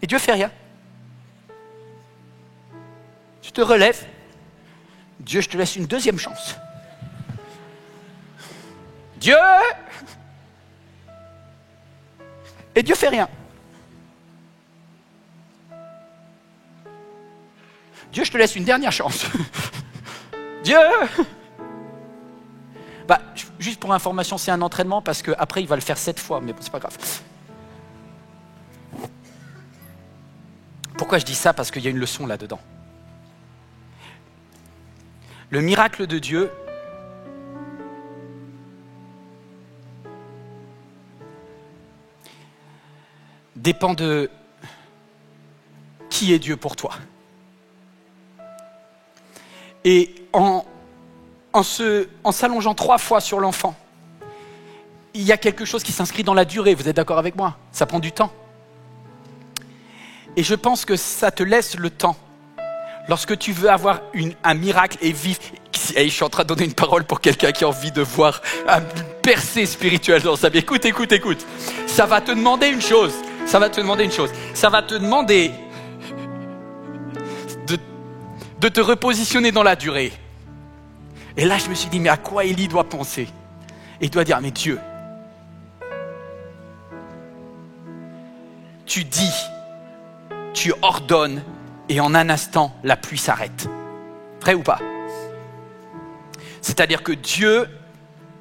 Et Dieu fait rien. Tu te relèves. Dieu, je te laisse une deuxième chance. Dieu, Et Dieu fait rien. Dieu, je te laisse une dernière chance. Dieu! Bah, juste pour information, c'est un entraînement parce qu'après, il va le faire 7 fois, mais bon, c'est pas grave. Pourquoi je dis ça? Parce qu'il y a une leçon là-dedans. Le miracle de Dieu dépend de qui est Dieu pour toi. Et en s'allongeant 3 fois sur l'enfant, il y a quelque chose qui s'inscrit dans la durée. Vous êtes d'accord avec moi? Ça prend du temps. Et je pense que ça te laisse le temps. Lorsque tu veux avoir un miracle et vivre... Et je suis en train de donner une parole pour quelqu'un qui a envie de voir un percée spirituelle dans sa vie. Écoute. Ça va te demander une chose. Ça va te demander de te repositionner dans la durée. Et là, je me suis dit, mais à quoi Élie doit penser? Et il doit dire, mais Dieu, tu dis, tu ordonnes, et en un instant, la pluie s'arrête. Vrai ou pas? C'est-à-dire que Dieu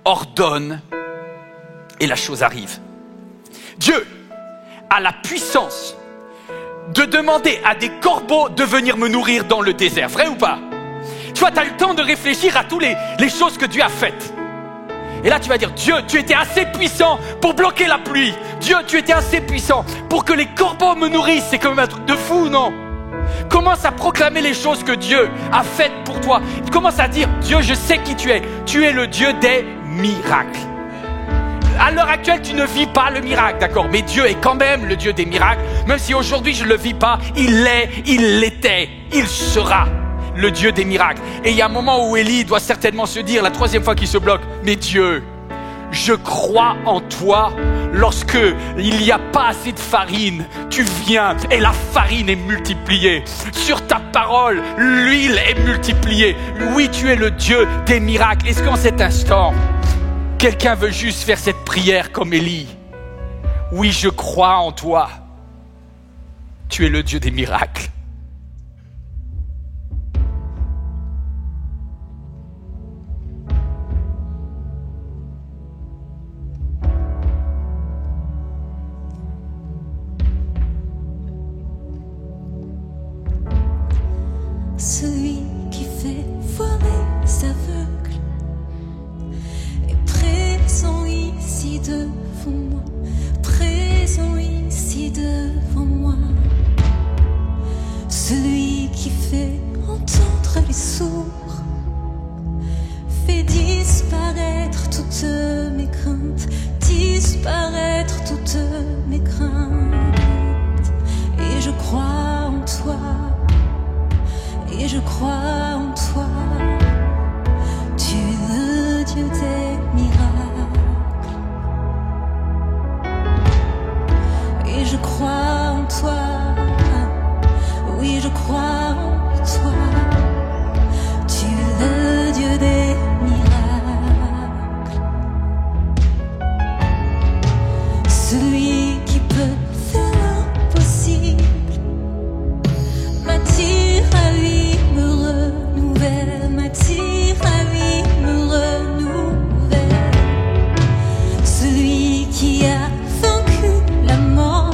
ordonne, et la chose arrive. Dieu a la puissance de demander à des corbeaux de venir me nourrir dans le désert. Vrai ou pas? Tu vois, tu as eu le temps de réfléchir à toutes les choses que Dieu a faites. Et là, tu vas dire, Dieu, tu étais assez puissant pour bloquer la pluie. Dieu, tu étais assez puissant pour que les corbeaux me nourrissent. C'est quand même un truc de fou, non? Commence à proclamer les choses que Dieu a faites pour toi. Commence à dire, Dieu, je sais qui tu es. Tu es le Dieu des miracles. À l'heure actuelle, tu ne vis pas le miracle, d'accord? Mais Dieu est quand même le Dieu des miracles. Même si aujourd'hui, je ne le vis pas, il l'est, il l'était, il sera le Dieu des miracles. Et il y a un moment où Élie doit certainement se dire, la 3e fois qu'il se bloque, mais Dieu, je crois en toi. Lorsque il n'y a pas assez de farine, tu viens et la farine est multipliée. Sur ta parole, l'huile est multipliée. Oui, tu es le Dieu des miracles. Est-ce qu'en cet instant, quelqu'un veut juste faire cette prière comme Élie? Oui, je crois en toi. Tu es le Dieu des miracles. Celui qui fait voir les aveugles est présent ici devant moi, présent ici devant moi. Celui qui fait entendre les sourds fait disparaître toutes mes craintes, disparaître toutes mes craintes. Et je crois en toi. Et je crois en toi, tu es le Dieu des miracles. Et je crois en toi, oui je crois en toi, tu es le Dieu des miracles. Celui qui peut faire l'impossible m'attire à lui. M'attire à lui, me renouvelle. Celui qui a vaincu la mort,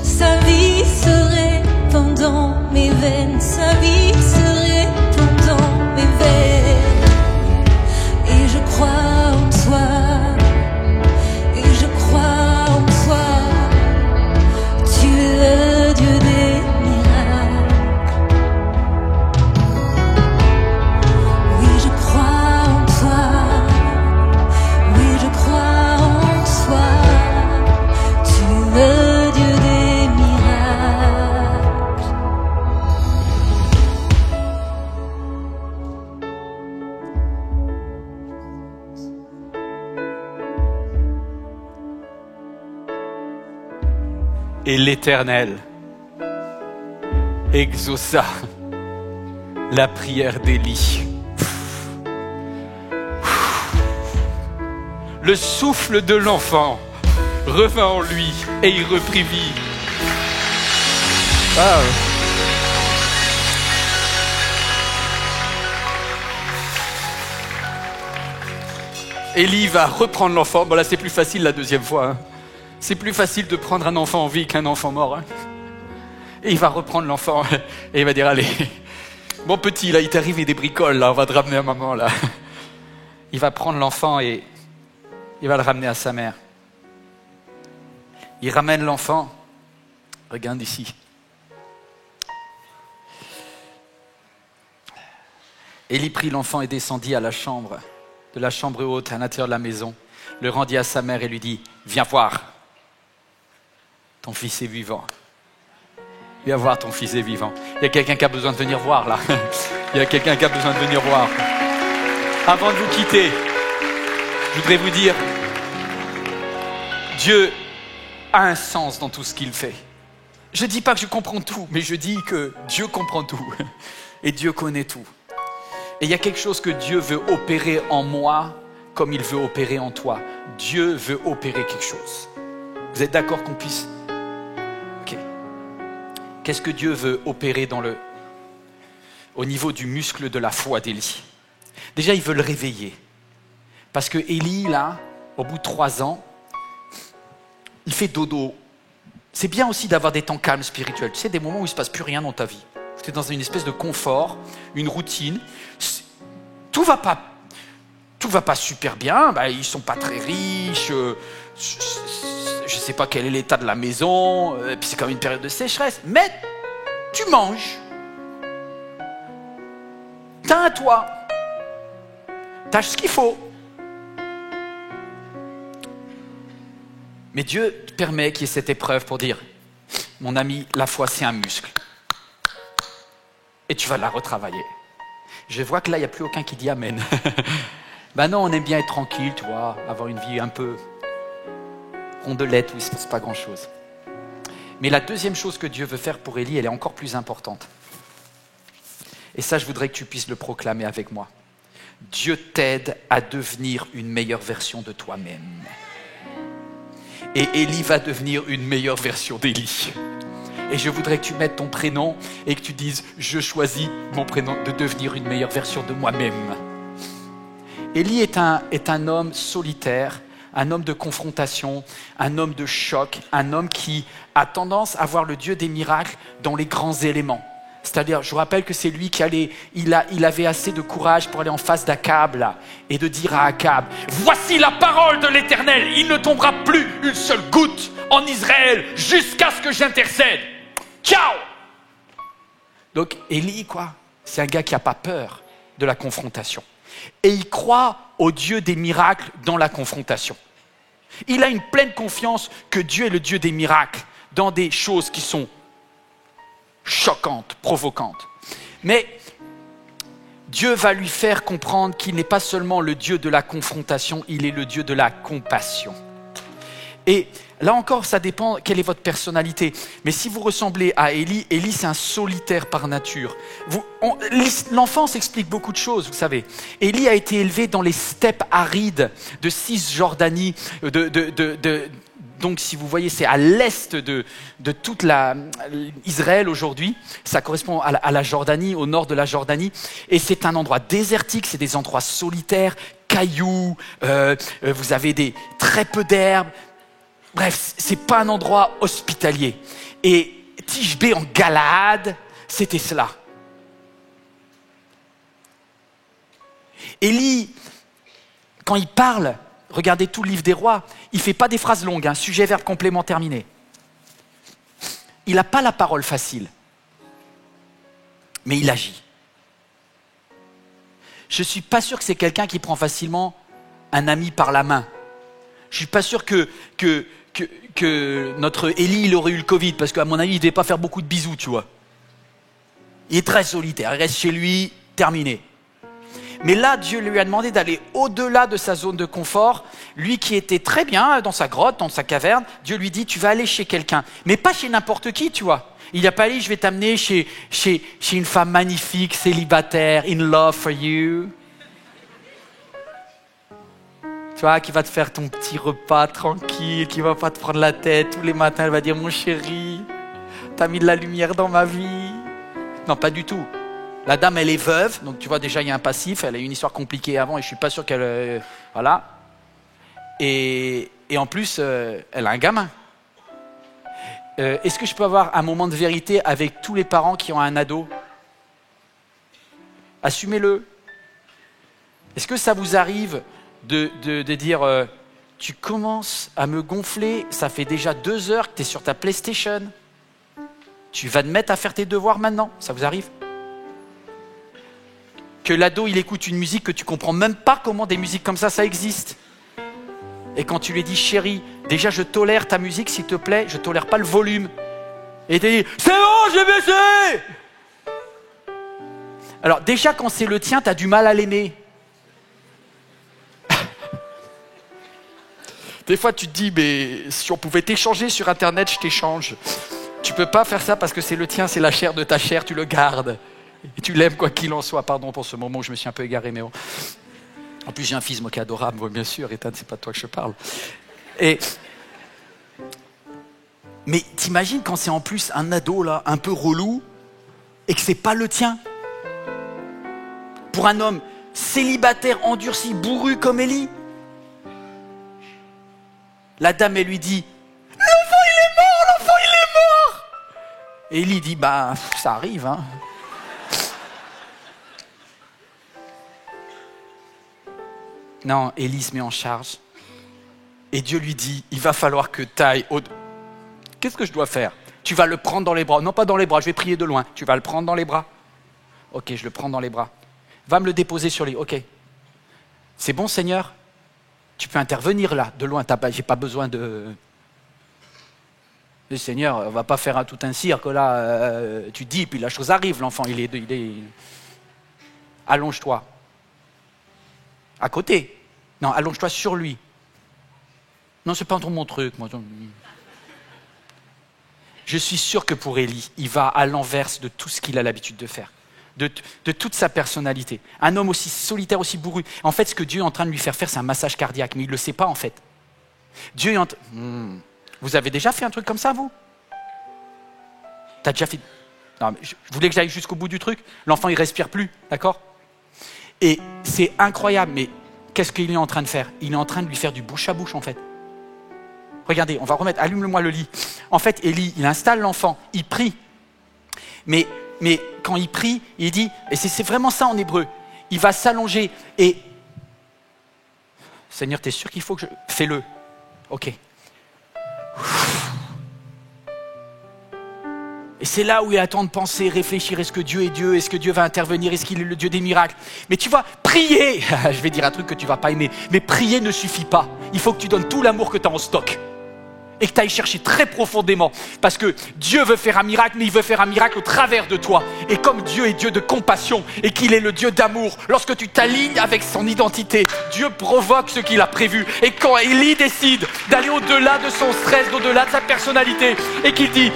sa vie se répand dans mes veines, sa vie se répand dans mes veines. Et je crois en toi, et je crois en toi, tu es le Dieu des Et l'Éternel exauça la prière d'Élie. Le souffle de l'enfant revint en lui et il reprit vie. Wow. Élie va reprendre l'enfant. Bon là c'est plus facile la deuxième fois. Hein. C'est plus facile de prendre un enfant en vie qu'un enfant mort. Hein. Et il va reprendre l'enfant et il va dire allez, mon petit là il t'est arrivé des bricoles là, on va te ramener à maman là. Il va prendre l'enfant et il va le ramener à sa mère. Il ramène l'enfant. Regarde ici. Élie prit l'enfant et descendit à la chambre, de la chambre haute à l'intérieur de la maison, le rendit à sa mère et lui dit « Viens voir, ton fils est vivant. Viens voir, ton fils est vivant. » Il y a quelqu'un qui a besoin de venir voir là. Il y a quelqu'un qui a besoin de venir voir. Avant de vous quitter, je voudrais vous dire, Dieu a un sens dans tout ce qu'il fait. Je ne dis pas que je comprends tout, mais je dis que Dieu comprend tout. Et Dieu connaît tout. Et il y a quelque chose que Dieu veut opérer en moi comme il veut opérer en toi. Dieu veut opérer quelque chose. Vous êtes d'accord qu'on puisse... Ok. Qu'est-ce que Dieu veut opérer au niveau du muscle de la foi d'Élie? Déjà, il veut le réveiller. Parce que Élie, là, au bout de 3 ans, il fait dodo. C'est bien aussi d'avoir des temps calmes spirituels. Tu sais, des moments où il ne se passe plus rien dans ta vie. Tu es dans une espèce de confort, une routine. Tout va pas super bien. Ben, ils ne sont pas très riches. Je ne sais pas quel est l'état de la maison. Et puis c'est quand même une période de sécheresse. Mais tu manges. T'as un toit. T'as ce qu'il faut. Mais Dieu te permet qu'il y ait cette épreuve pour dire « Mon ami, la foi, c'est un muscle. Et tu vas la retravailler. » Je vois que là, il n'y a plus aucun qui dit « Amen. » Ben non, on aime bien être tranquille, tu vois, avoir une vie un peu rondelette où il ne se passe pas grand-chose. Mais la deuxième chose que Dieu veut faire pour Élie, elle est encore plus importante. Et ça, je voudrais que tu puisses le proclamer avec moi. Dieu t'aide à devenir une meilleure version de toi-même. Et Élie va devenir une meilleure version d'Élie. Et je voudrais que tu mettes ton prénom et que tu dises « Je choisis mon prénom de devenir une meilleure version de moi-même ». Élie est un homme solitaire, un homme de confrontation, un homme de choc, un homme qui a tendance à voir le Dieu des miracles dans les grands éléments. C'est-à-dire, je vous rappelle que c'est lui il avait assez de courage pour aller en face d'Akab là, et de dire à Akab, « Voici la parole de l'Éternel, il ne tombera plus une seule goutte en Israël jusqu'à ce que j'intercède. Ciao !» Donc Élie, c'est un gars qui n'a pas peur de la confrontation. Et il croit au Dieu des miracles dans la confrontation. Il a une pleine confiance que Dieu est le Dieu des miracles dans des choses qui sont choquante, provocante. Mais Dieu va lui faire comprendre qu'il n'est pas seulement le Dieu de la confrontation, il est le Dieu de la compassion. Et là encore, ça dépend quelle est votre personnalité. Mais si vous ressemblez à Élie, Élie c'est un solitaire par nature. L'enfance explique beaucoup de choses, vous savez. Élie a été élevé dans les steppes arides de Cisjordanie, donc, si vous voyez, c'est à l'est de toute Israël aujourd'hui. Ça correspond à la Jordanie, au nord de la Jordanie. Et c'est un endroit désertique, c'est des endroits solitaires, cailloux, vous avez très peu d'herbes. Bref, c'est pas un endroit hospitalier. Et Tishbé en Galaad, c'était cela. Élie, quand il parle, regardez tout le livre des rois, il ne fait pas des phrases longues, sujet, verbe, complément, terminé. Il n'a pas la parole facile, mais il agit. Je ne suis pas sûr que c'est quelqu'un qui prend facilement un ami par la main. Je ne suis pas sûr que notre Élie il aurait eu le Covid, parce qu'à mon avis, il ne devait pas faire beaucoup de bisous, tu vois. Il est très solitaire, il reste chez lui, terminé. Mais là, Dieu lui a demandé d'aller au-delà de sa zone de confort. Lui qui était très bien dans sa grotte, dans sa caverne, Dieu lui dit, tu vas aller chez quelqu'un. Mais pas chez n'importe qui, tu vois. Il n'a pas dit, je vais t'amener chez une femme magnifique, célibataire, in love for you. Tu vois, qui va te faire ton petit repas tranquille, qui va pas te prendre la tête. Tous les matins, elle va dire « Mon chéri, t'as mis de la lumière dans ma vie. » Non, pas du tout. La dame, elle est veuve, donc tu vois déjà, il y a un passif. Elle a eu une histoire compliquée avant et je suis pas sûr qu'elle... voilà. Et en plus, elle a un gamin. Est-ce que je peux avoir un moment de vérité avec tous les parents qui ont un ado ? Assumez-le. Est-ce que ça vous arrive de dire tu commences à me gonfler, ça fait déjà 2 heures que tu es sur ta PlayStation. Tu vas te mettre à faire tes devoirs maintenant. Ça vous arrive ? Que l'ado, il écoute une musique que tu comprends même pas comment des musiques comme ça existe. Et quand tu lui dis, chérie, déjà je tolère ta musique, s'il te plaît, je tolère pas le volume. Et il te dit, c'est bon, j'ai baissé. Alors déjà, quand c'est le tien, tu as du mal à l'aimer. Des fois, tu te dis, mais si on pouvait t'échanger sur Internet, je t'échange. Tu peux pas faire ça parce que c'est le tien, c'est la chair de ta chair, tu le gardes. Et tu l'aimes quoi qu'il en soit. Pardon pour ce moment où je me suis un peu égaré, mais bon. En plus, j'ai un fils, moi, qui est adorable, moi, bien sûr. Ethan, c'est pas de toi que je parle. Mais t'imagines quand c'est en plus un ado, là, un peu relou, et que c'est pas le tien. Pour un homme célibataire, endurci, bourru comme Élie. La dame, elle lui dit, l'enfant, il est mort, l'enfant, il est mort. Et Élie dit, bah, ça arrive, hein. Non, Élie se met en charge. Et Dieu lui dit, il va falloir que tu ailles au... Qu'est-ce que je dois faire ? Tu vas le prendre dans les bras. Non, pas dans les bras, je vais prier de loin. Tu vas le prendre dans les bras. Ok, je le prends dans les bras. Va me le déposer sur les... Ok. C'est bon, Seigneur ? Tu peux intervenir là, de loin. J'ai pas besoin de... Le Seigneur, on va pas faire tout un cirque là. Tu dis, puis la chose arrive. L'enfant, il est... Allonge-toi. À côté. Non, allonge-toi sur lui. Non, c'est pas trop mon truc, moi. Je suis sûr que pour Élie, il va à l'inverse de tout ce qu'il a l'habitude de faire. De toute sa personnalité. Un homme aussi solitaire, aussi bourru. En fait, ce que Dieu est en train de lui faire, c'est un massage cardiaque. Mais il ne le sait pas, en fait. Dieu est en train... Vous avez déjà fait un truc comme ça, vous ? T'as déjà fait... Non, mais je voulais que j'aille jusqu'au bout du truc. L'enfant, il respire plus, d'accord ? Et c'est incroyable, mais qu'est-ce qu'il est en train de faire ? Il est en train de lui faire du bouche à bouche, en fait. Regardez, on va remettre, allume-le-moi le lit. En fait, Élie, il installe l'enfant, il prie. Mais quand il prie, il dit, et c'est vraiment ça en hébreu, il va s'allonger et... Seigneur, t'es sûr qu'il faut que je... Fais-le. Ok. Et c'est là où il attend de penser, réfléchir, est-ce que Dieu est Dieu ? Est-ce que Dieu va intervenir ? Est-ce qu'il est le Dieu des miracles ? Mais tu vois, prier, je vais dire un truc que tu ne vas pas aimer, mais prier ne suffit pas. Il faut que tu donnes tout l'amour que tu as en stock. Et que tu ailles chercher très profondément. Parce que Dieu veut faire un miracle, mais il veut faire un miracle au travers de toi. Et comme Dieu est Dieu de compassion et qu'il est le Dieu d'amour, lorsque tu t'alignes avec son identité, Dieu provoque ce qu'il a prévu. Et quand Élie décide d'aller au-delà de son stress, au-delà de sa personnalité, et qu'il dit...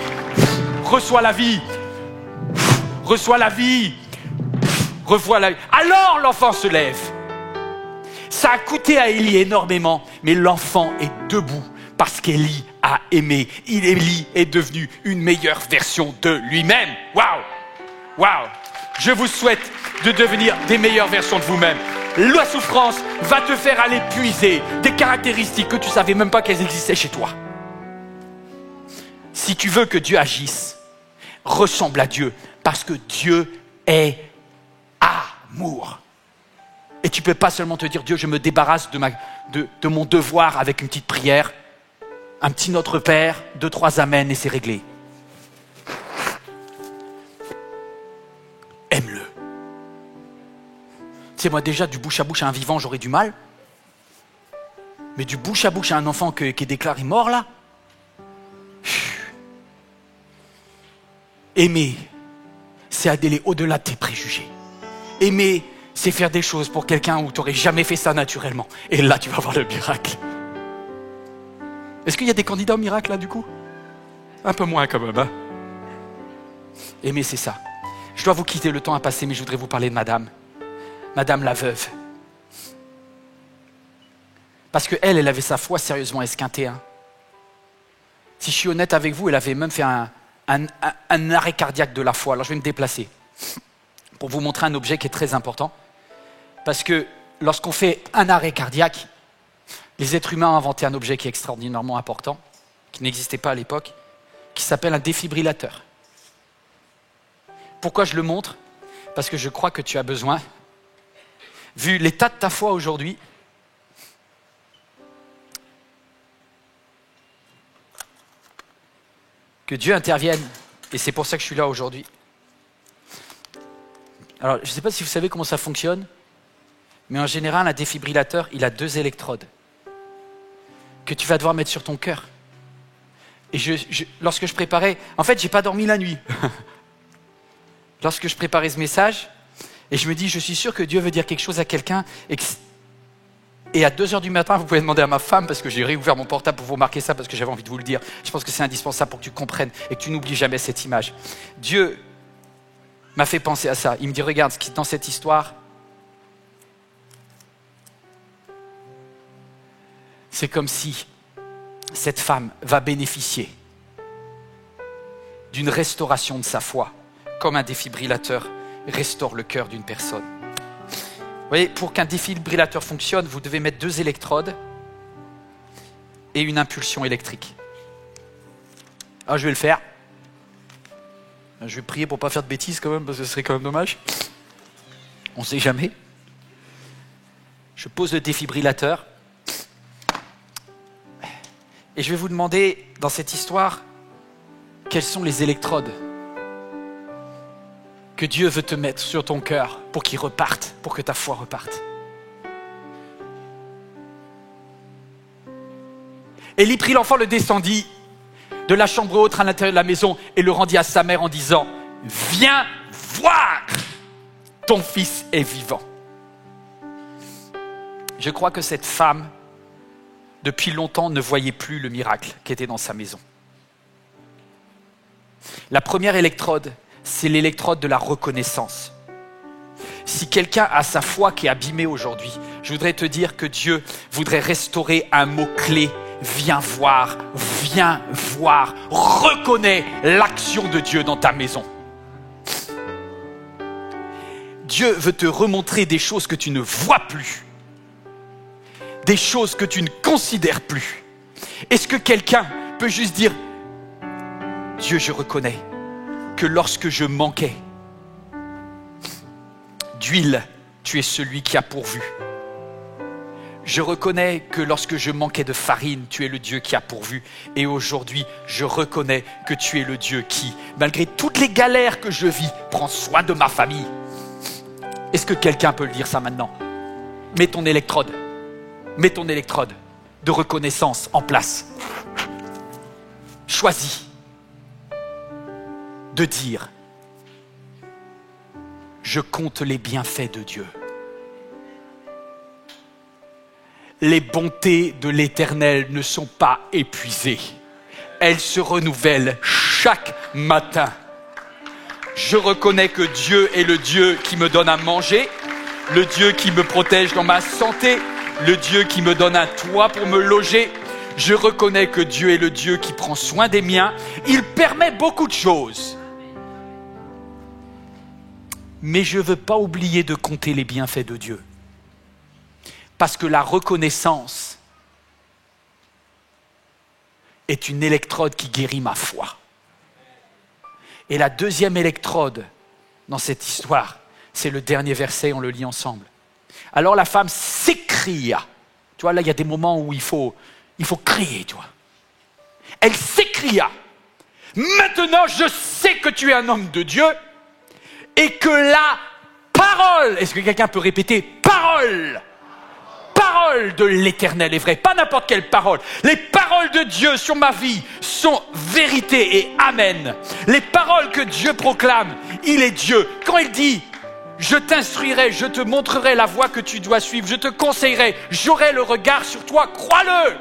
Reçois la vie. Reçois la vie. Revois la vie. Alors l'enfant se lève. Ça a coûté à Élie énormément, mais l'enfant est debout parce qu'Élie a aimé. Élie est devenu une meilleure version de lui-même. Waouh! Waouh! Je vous souhaite de devenir des meilleures versions de vous-même. La souffrance va te faire aller puiser des caractéristiques que tu ne savais même pas qu'elles existaient chez toi. Si tu veux que Dieu agisse, ressemble à Dieu, parce que Dieu est amour. Et tu ne peux pas seulement te dire, Dieu, je me débarrasse de mon devoir avec une petite prière, un petit Notre Père, 2-3 Amen et c'est réglé. Aime-le. Tu sais, moi déjà, du bouche à bouche à un vivant, j'aurais du mal. Mais du bouche à bouche à un enfant qui est déclaré mort, là, aimer, c'est aller au-delà de tes préjugés. Aimer, c'est faire des choses pour quelqu'un où tu n'aurais jamais fait ça naturellement. Et là, tu vas voir le miracle. Est-ce qu'il y a des candidats au miracle, là, du coup ? Un peu moins, quand même. Hein ? Aimer, c'est ça. Je dois vous quitter, le temps a passé, mais je voudrais vous parler de Madame la veuve. Parce qu'elle avait sa foi sérieusement esquintée. Hein. Si je suis honnête avec vous, elle avait même fait un arrêt cardiaque de la foi. Alors je vais me déplacer pour vous montrer un objet qui est très important. Parce que lorsqu'on fait un arrêt cardiaque, les êtres humains ont inventé un objet qui est extraordinairement important, qui n'existait pas à l'époque, qui s'appelle un défibrillateur. Pourquoi je le montre? Parce que je crois que tu as besoin, vu l'état de ta foi aujourd'hui, que Dieu intervienne, et c'est pour ça que je suis là aujourd'hui. Alors, je ne sais pas si vous savez comment ça fonctionne, mais en général, un défibrillateur, il a 2 électrodes que tu vas devoir mettre sur ton cœur. Et lorsque je préparais, en fait, j'ai pas dormi la nuit. Lorsque je préparais ce message, et je me dis, je suis sûr que Dieu veut dire quelque chose à quelqu'un, et à 2h du matin, vous pouvez demander à ma femme, parce que j'ai réouvert mon portable pour vous marquer ça, parce que j'avais envie de vous le dire. Je pense que c'est indispensable pour que tu comprennes et que tu n'oublies jamais cette image. Dieu m'a fait penser à ça. Il me dit, regarde, ce qui est dans cette histoire, c'est comme si cette femme va bénéficier d'une restauration de sa foi, comme un défibrillateur restaure le cœur d'une personne. Vous voyez, pour qu'un défibrillateur fonctionne, vous devez mettre 2 électrodes et une impulsion électrique. Alors je vais le faire. Je vais prier pour ne pas faire de bêtises quand même, parce que ce serait quand même dommage. On ne sait jamais. Je pose le défibrillateur. Et je vais vous demander, dans cette histoire, quelles sont les électrodes que Dieu veut te mettre sur ton cœur pour qu'ils repartent, pour que ta foi reparte. Élie prit l'enfant, le descendit de la chambre haute à l'intérieur de la maison et le rendit à sa mère en disant « Viens voir, ton fils est vivant. » Je crois que cette femme, depuis longtemps, ne voyait plus le miracle qui était dans sa maison. La première électrode, c'est l'électrode de la reconnaissance. Si quelqu'un a sa foi qui est abîmée aujourd'hui, je voudrais te dire que Dieu voudrait restaurer un mot-clé. Viens voir, reconnais l'action de Dieu dans ta maison. Dieu veut te remontrer des choses que tu ne vois plus, des choses que tu ne considères plus. Est-ce que quelqu'un peut juste dire « Dieu, je reconnais que lorsque je manquais d'huile, tu es celui qui a pourvu. Je reconnais que lorsque je manquais de farine, tu es le Dieu qui a pourvu. Et aujourd'hui, je reconnais que tu es le Dieu qui, malgré toutes les galères que je vis, prend soin de ma famille. » Est-ce que quelqu'un peut le dire ça maintenant? Mets ton électrode de reconnaissance en place. Choisis de dire « Je compte les bienfaits de Dieu. Les bontés de l'Éternel ne sont pas épuisées. Elles se renouvellent chaque matin. Je reconnais que Dieu est le Dieu qui me donne à manger, le Dieu qui me protège dans ma santé, le Dieu qui me donne un toit pour me loger. Je reconnais que Dieu est le Dieu qui prend soin des miens. Il permet beaucoup de choses. Mais je ne veux pas oublier de compter les bienfaits de Dieu. Parce que la reconnaissance est une électrode qui guérit ma foi. Et la deuxième électrode dans cette histoire, c'est le dernier verset, on le lit ensemble. Alors la femme s'écria. Tu vois, là, il y a des moments où il faut crier, tu vois. Elle s'écria. Maintenant, je sais que tu es un homme de Dieu et que la parole, est-ce que quelqu'un peut répéter parole de l'Éternel est vraie, pas n'importe quelle parole. Les paroles de Dieu sur ma vie sont vérité et amen. Les paroles que Dieu proclame, il est Dieu. Quand il dit « Je t'instruirai, je te montrerai la voie que tu dois suivre, je te conseillerai, j'aurai le regard sur toi », crois-le.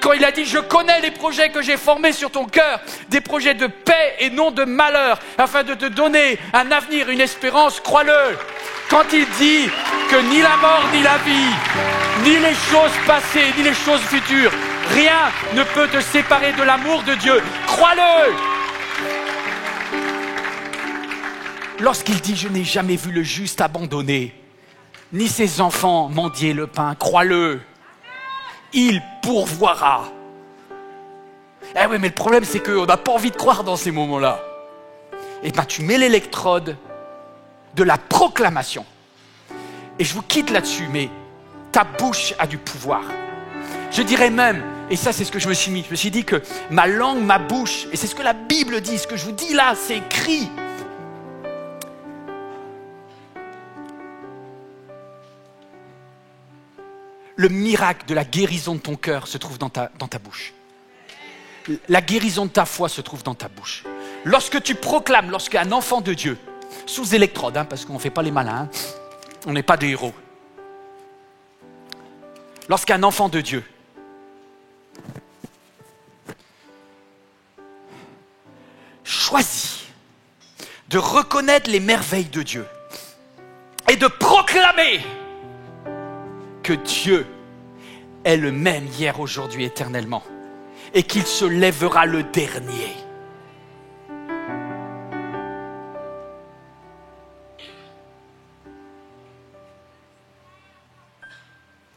Quand il a dit « Je connais les projets que j'ai formés sur ton cœur, des projets de paix et non de malheur, afin de te donner un avenir, une espérance », crois-le. Quand il dit « que ni la mort, ni la vie, ni les choses passées, ni les choses futures, rien ne peut te séparer de l'amour de Dieu. Crois-le! Lorsqu'il dit « Je n'ai jamais vu le juste abandonné, ni ses enfants mendier le pain », crois-le, il pourvoira. Eh oui, mais le problème, c'est qu'on n'a pas envie de croire dans ces moments-là. Eh bien, tu mets l'électrode de la proclamation. Et je vous quitte là-dessus, mais ta bouche a du pouvoir. Je dirais même, et ça c'est ce que je me suis mis, je me suis dit que ma langue, ma bouche, et c'est ce que la Bible dit, ce que je vous dis là, c'est écrit. Le miracle de la guérison de ton cœur se trouve dans ta bouche. La guérison de ta foi se trouve dans ta bouche. Lorsque tu proclames, lorsqu'un enfant de Dieu, sous électrode, parce qu'on ne fait pas les malins, on n'est pas des héros. Lorsqu'un enfant de Dieu choisit de reconnaître les merveilles de Dieu et de proclamer que Dieu est le même hier, aujourd'hui, éternellement, et qu'il se lèvera le dernier.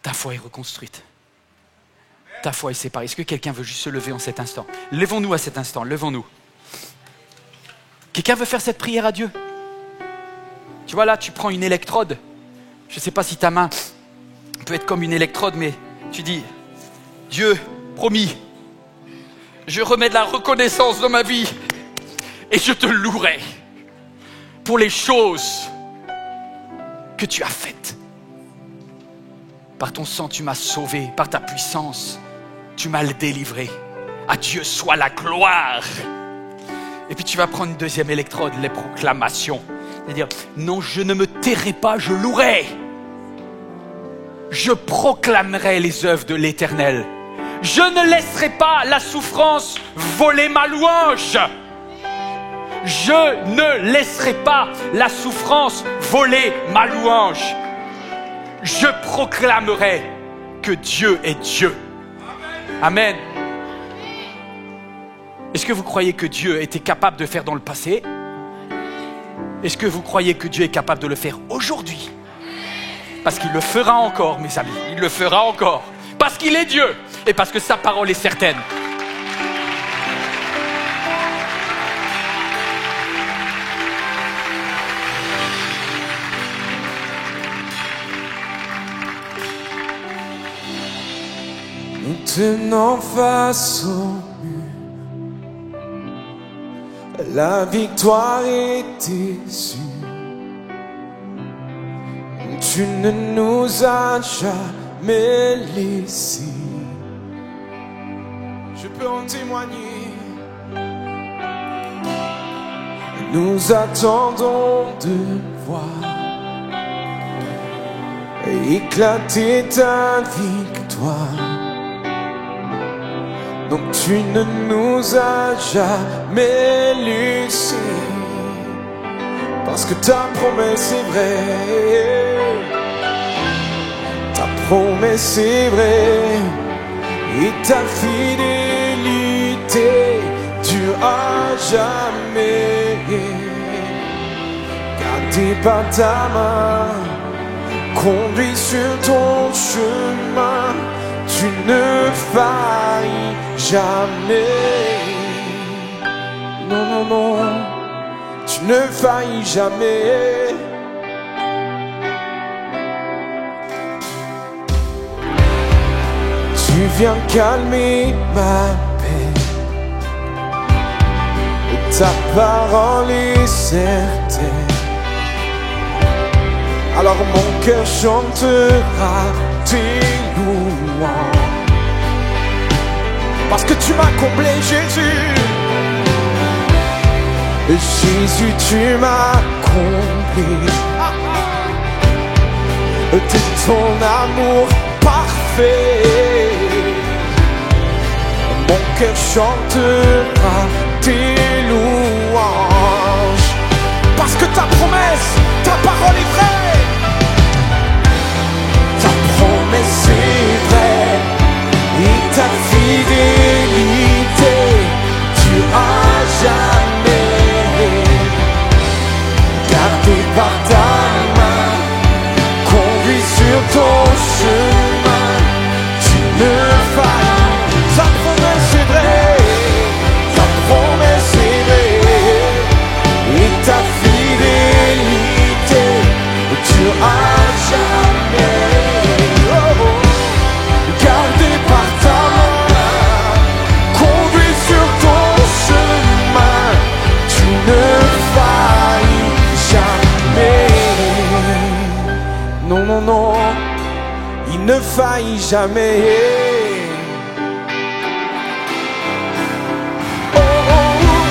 Ta foi est reconstruite. Ta foi est séparée. Est-ce que quelqu'un veut juste se lever en cet instant? Levons-nous à cet instant, levons-nous. Quelqu'un veut faire cette prière à Dieu? Tu vois là, tu prends une électrode. Je ne sais pas si ta main peut être comme une électrode, mais tu dis, Dieu, promis, je remets de la reconnaissance dans ma vie et je te louerai pour les choses que tu as faites. Par ton sang, tu m'as sauvé, par ta puissance, tu m'as délivré. À Dieu soit la gloire. Et puis tu vas prendre une deuxième électrode, les proclamations. C'est-à-dire, non, je ne me tairai pas, je louerai. Je proclamerai les œuvres de l'Éternel. Je ne laisserai pas la souffrance voler ma louange. Je ne laisserai pas la souffrance voler ma louange. Je proclamerai que Dieu est Dieu. Amen. Est-ce que vous croyez que Dieu était capable de faire dans le passé? Est-ce que vous croyez que Dieu est capable de le faire aujourd'hui? Parce qu'il le fera encore, mes amis. Il le fera encore. Parce qu'il est Dieu et parce que sa parole est certaine. Nous tenons face au mur. La victoire était sûre. Tu ne nous as jamais laissés. Je peux en témoigner. Nous attendons de voir éclater ta victoire. Donc tu ne nous as jamais laissés. Parce que ta promesse est vraie. Ta promesse est vraie. Et ta fidélité dure à jamais. Gardé par ta main, conduit sur ton chemin. Tu ne faillis jamais. Non, non, non. Tu ne faillis jamais. Tu viens calmer ma peine. Et ta parole est certaine. Alors mon cœur chantera tes louanges. Parce que tu m'as comblé, Jésus. Jésus, tu m'as comblé de ton amour parfait. Mon cœur chantera tes louanges. Parce que ta promesse, ta parole est vraie. par ta main, conduis sur ton chemin. Tu ne faillis, ta promesse est vraie, ta promesse est vraie, et ta fidélité durera jamais. Oh, oh. Gardé par ta main, conduit sur ton chemin, tu ne faillis jamais. Non, non, non, il ne faillit jamais. Oh, oh, oh,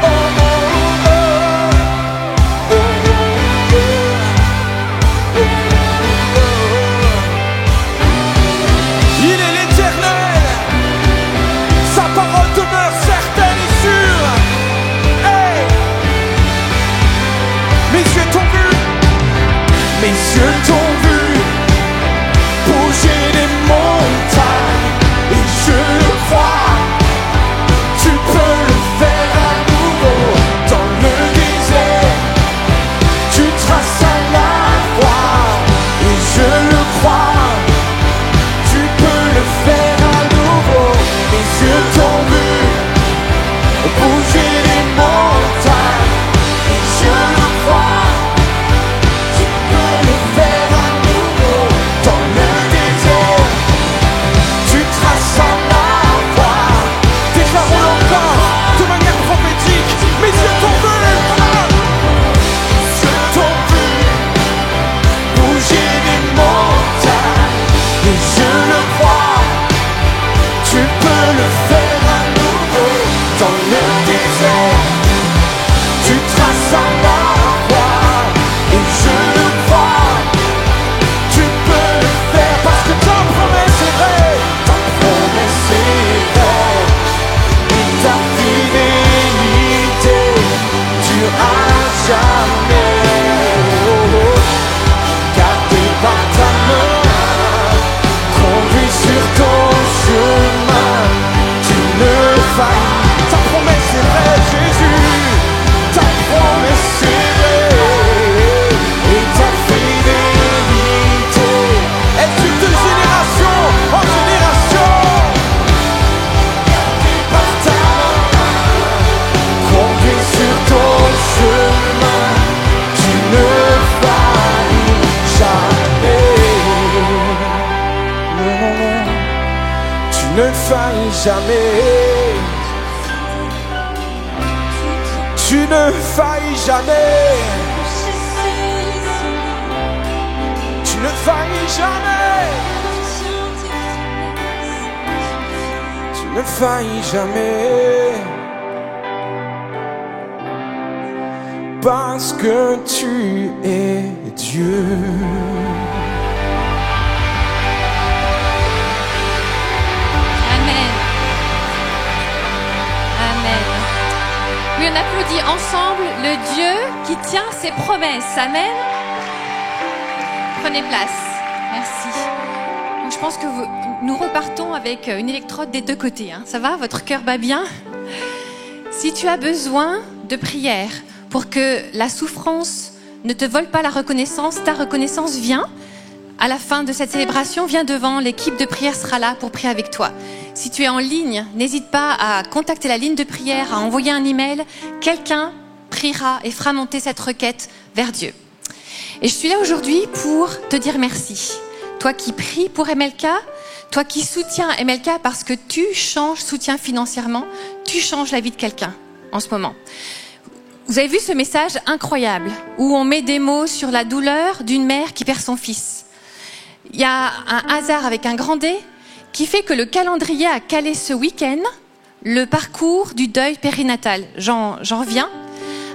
oh, oh, oh, oh, oh. Il est l'éternel, sa parole demeure certaine et sûre. Hey! Mes yeux t'ont vu, mes yeux t'ont vu bouger les montagnes, et je le crois, tu peux le faire à nouveau. Dans le désert, tu traces la voie, et je le crois, tu peux le faire à nouveau. Mes yeux t'ont vu bouger les montagnes, et je le crois, tu peux le faire à nouveau. Dans le désert, tu traces la voie. Déclarons encore de manière prophétique. Mes yeux t'ont vu, mes yeux t'ont vu bouger les montagnes, et je le crois, tu peux le faire à nouveau. Dans le désert, tu traces la voie, et je le crois, tu peux le faire, parce que ta promesse est vraie, ta promesse est vraie, et ta fidélité durera jamais. Oh, oh. Gardé par ta main, conduit sur ton chemin, tu ne faillis. Ta promesse est vraie, Jésus, ta promesse est vraie, et ta fidélité est de génération en génération. Gardé par ta main, conduit sur ton chemin, tu ne faillis jamais. Non, non, non, tu ne faillis jamais. Tu ne faillis jamais. Tu ne faillis jamais. Tu ne faillis jamais. Parce que tu es Dieu. Amen. Amen. Oui, on applaudit ensemble le Dieu qui tient ses promesses. Amen. Prenez place. Merci. Donc, je pense que nous repartons avec une électrode des deux côtés. Hein. Ça va? Votre cœur bat bien? Si tu as besoin de prière pour que la souffrance ne te vole pas la reconnaissance, ta reconnaissance vient. À la fin de cette célébration, viens devant, l'équipe de prière sera là pour prier avec toi. Si tu es en ligne, n'hésite pas à contacter la ligne de prière, à envoyer un email. Quelqu'un priera et fera monter cette requête vers Dieu. Et je suis là aujourd'hui pour te dire merci. Toi qui pries pour MLK, toi qui soutiens MLK parce que tu soutiens financièrement, tu changes la vie de quelqu'un en ce moment. Vous avez vu ce message incroyable où on met des mots sur la douleur d'une mère qui perd son fils. Il y a un hasard avec un grand D qui fait que le calendrier a calé ce week-end le parcours du deuil périnatal. J'en reviens.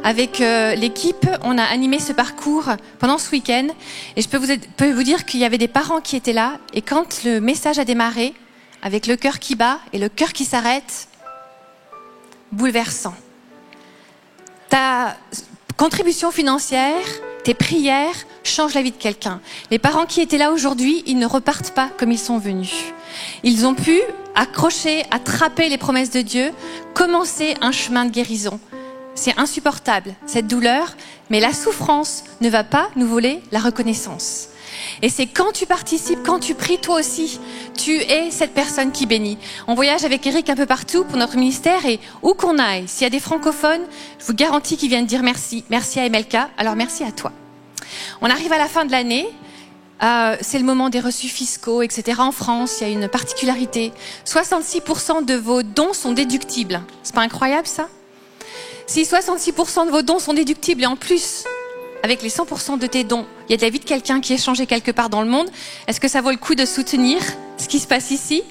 Avec l'équipe, on a animé ce parcours pendant ce week-end et je peux vous dire qu'il y avait des parents qui étaient là et quand le message a démarré, avec le cœur qui bat et le cœur qui s'arrête, bouleversant. Ta contribution financière, tes prières changent la vie de quelqu'un. Les parents qui étaient là aujourd'hui, ils ne repartent pas comme ils sont venus. Ils ont pu accrocher, attraper les promesses de Dieu, commencer un chemin de guérison. C'est insupportable, cette douleur. mais la souffrance ne va pas nous voler la reconnaissance. Et c'est quand tu participes, quand tu pries, toi aussi, tu es cette personne qui bénit. On voyage avec Eric un peu partout pour notre ministère et où qu'on aille, s'il y a des francophones, je vous garantis qu'ils viennent dire merci. Merci à MLK, alors merci à toi. On arrive à la fin de l'année, c'est le moment des reçus fiscaux, etc. En France, il y a une particularité. 66% de vos dons sont déductibles. C'est pas incroyable ça ? Si 66% de vos dons sont déductibles et en plus... avec les 100% de tes dons, il y a de la vie de quelqu'un qui est changé quelque part dans le monde. Est-ce que ça vaut le coup de soutenir ce qui se passe ici ?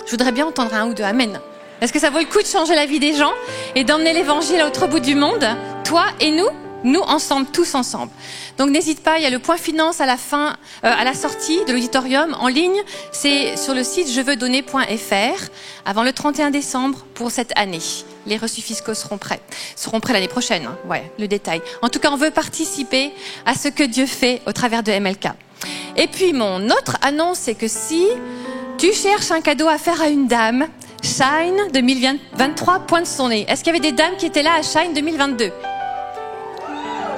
Je voudrais bien entendre un ou deux amen. Est-ce que ça vaut le coup de changer la vie des gens et d'emmener l'évangile à l'autre bout du monde ? Toi et nous ensemble, tous ensemble. Donc n'hésite pas, il y a le point finance à la fin, à la sortie de l'auditorium en ligne. C'est sur le site jeveudonner.fr avant le 31 décembre pour cette année. Les reçus fiscaux seront prêts l'année prochaine. Hein. Ouais, le détail. En tout cas, on veut participer à ce que Dieu fait au travers de MLK. Et puis, mon autre annonce, c'est que si tu cherches un cadeau à faire à une dame, Shine 2023 pointe son nez. Est-ce qu'il y avait des dames qui étaient là à Shine 2022 ?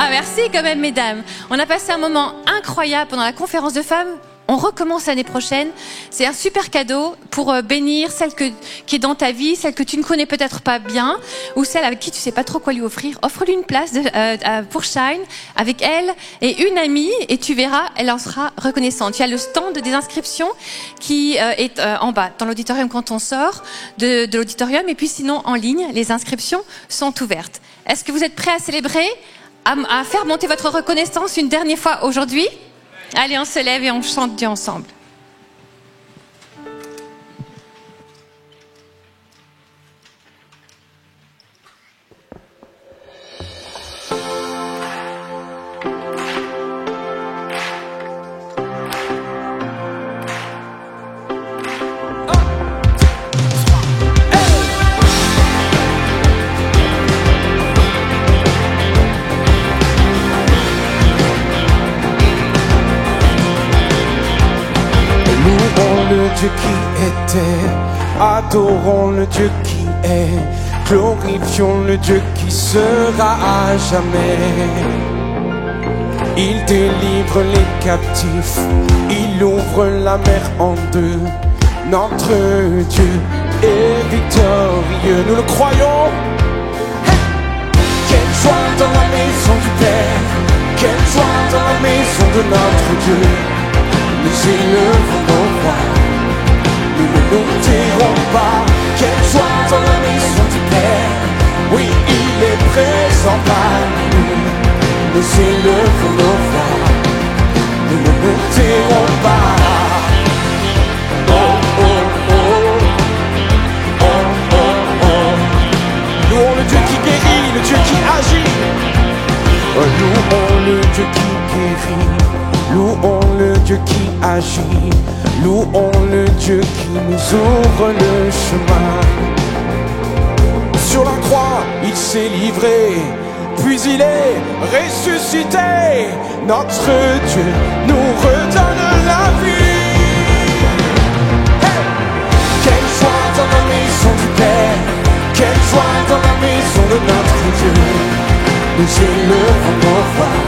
Ah, merci quand même, mesdames. On a passé un moment incroyable pendant la conférence de femmes. On recommence l'année prochaine. C'est un super cadeau pour bénir celle qui est dans ta vie, celle que tu ne connais peut-être pas bien, ou celle avec qui tu sais pas trop quoi lui offrir. Offre-lui une place pour Shine avec elle et une amie, et tu verras, elle en sera reconnaissante. Il y a le stand des inscriptions qui est en bas, dans l'auditorium quand on sort de l'auditorium, et puis sinon en ligne, les inscriptions sont ouvertes. Est-ce que vous êtes prêts à célébrer, à faire monter votre reconnaissance une dernière fois aujourd'hui ? Allez, on se lève et on chante Dieu ensemble. Le Dieu qui était, adorons le Dieu qui est, glorifions le Dieu qui sera à jamais. Il délivre les captifs, il ouvre la mer en deux. Notre Dieu est victorieux, nous le croyons. Quelle joie dans la maison du Père, quelle joie dans la maison de notre Dieu. Nous élevons nos voix, nous ne nous tairons pas. Quelle joie dans la maison du Père, oui, il est présent parmi nous. Nous élevons nos voix, nous ne nous tairons pas. Oh, oh, oh, oh, oh, oh. Louons le Dieu qui guérit, le Dieu qui agit. Louons le Dieu qui guérit, louons le Dieu qui agit, louons le Dieu qui nous ouvre le chemin. Sur la croix, il s'est livré, puis il est ressuscité. Notre Dieu nous redonne la vie. Hey! Quelle joie dans la maison du Père, quelle joie dans la maison de notre Dieu. Nous élevons nos voix,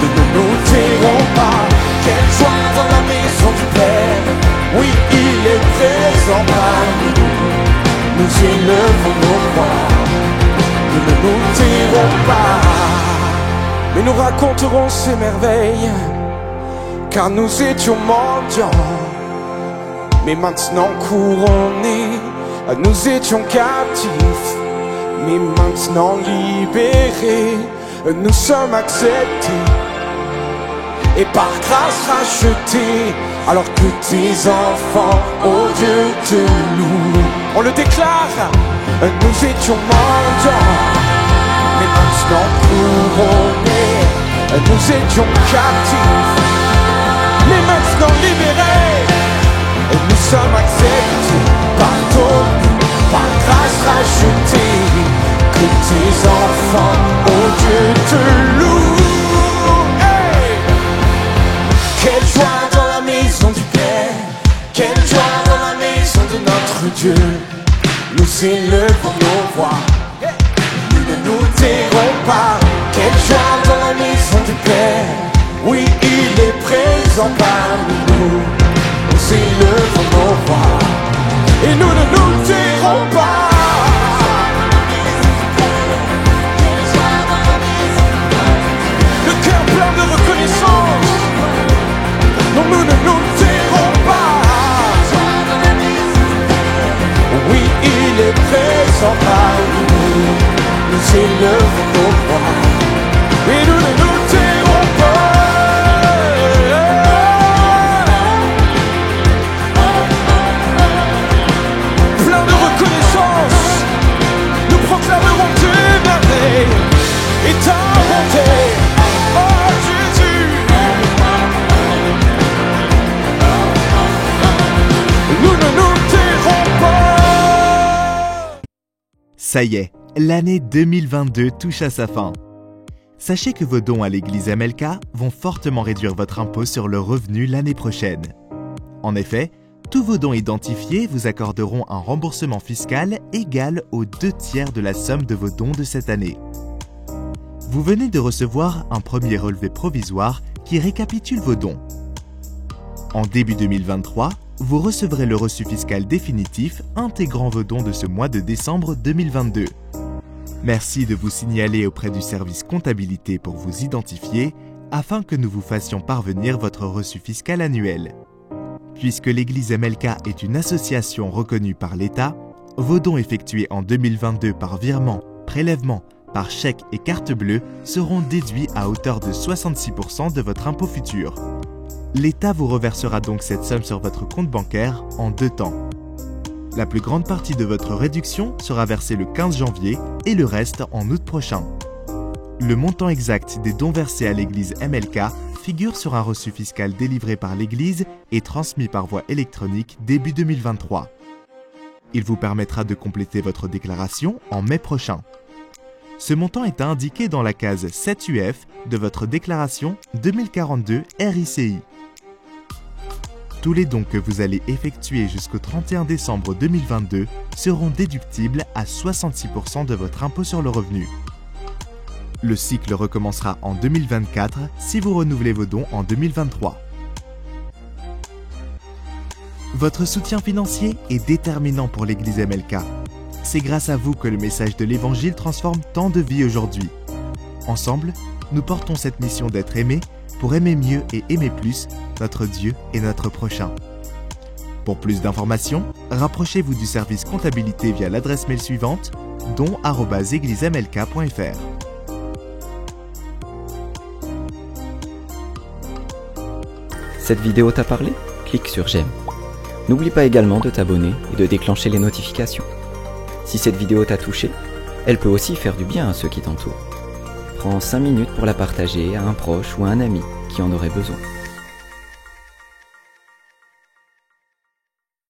nous ne nous tairons pas. Quelle joie dans la maison du Père, oui, il est présent parmi nous. Nous élevons nos voix, nous ne nous tairons pas. Mais nous raconterons ces merveilles, car nous étions mendiants, mais maintenant couronnés. Nous étions captifs, mais maintenant libérés. Nous sommes acceptés et par grâce rachetés. Alors que tes enfants, oh Dieu, te louent. On le déclare, nous étions mendiants, mais maintenant couronnés. Nous étions captifs, mais maintenant libérés. Nous sommes acceptés, pardonnés, par grâce rachetés. Que tes enfants, oh Dieu, te louent. Hey! Quelle joie dans la maison du Père, quelle joie dans la maison de notre Dieu. Nous élevons nos voix, nous ne nous tairons pas. Quelle joie du Père. Oui, il est présent parmi nous. Nous élevons nos voix et nous ne nous tairons pas. Le cœur plein de reconnaissance. Non, nous ne nous tairons pas. Oui, il est présent parmi nous. Nous élevons nos voix et nous ne nous tairons pas. Plein de reconnaissance, nous proclamerons tes merveilles et ta bonté. Oh Jésus, nous ne nous tairons pas. Ça y est, l'année 2022 touche à sa fin. Sachez que vos dons à l'église MLK vont fortement réduire votre impôt sur le revenu l'année prochaine. En effet, tous vos dons identifiés vous accorderont un remboursement fiscal égal aux 2/3 de la somme de vos dons de cette année. Vous venez de recevoir un premier relevé provisoire qui récapitule vos dons. En début 2023, vous recevrez le reçu fiscal définitif intégrant vos dons de ce mois de décembre 2022. Merci de vous signaler auprès du service comptabilité pour vous identifier afin que nous vous fassions parvenir votre reçu fiscal annuel. Puisque l'église MLK est une association reconnue par l'État, vos dons effectués en 2022 par virement, prélèvement, par chèque et carte bleue seront déduits à hauteur de 66% de votre impôt futur. L'État vous reversera donc cette somme sur votre compte bancaire en 2 temps. La plus grande partie de votre réduction sera versée le 15 janvier et le reste en août prochain. Le montant exact des dons versés à l'église MLK figure sur un reçu fiscal délivré par l'église et transmis par voie électronique début 2023. Il vous permettra de compléter votre déclaration en mai prochain. Ce montant est indiqué dans la case 7UF de votre déclaration 2042 RICI. Tous les dons que vous allez effectuer jusqu'au 31 décembre 2022 seront déductibles à 66% de votre impôt sur le revenu. Le cycle recommencera en 2024 si vous renouvelez vos dons en 2023. Votre soutien financier est déterminant pour l'église MLK. C'est grâce à vous que le message de l'Évangile transforme tant de vies aujourd'hui. Ensemble, nous portons cette mission d'être aimés pour aimer mieux et aimer plus notre Dieu et notre prochain. Pour plus d'informations, rapprochez-vous du service comptabilité via l'adresse mail suivante don@églisemlk.fr. Cette vidéo t'a parlé? Clique sur j'aime. N'oublie pas également de t'abonner et de déclencher les notifications. Si cette vidéo t'a touché, elle peut aussi faire du bien à ceux qui t'entourent. Prends 5 minutes pour la partager à un proche ou à un ami qui en aurait besoin.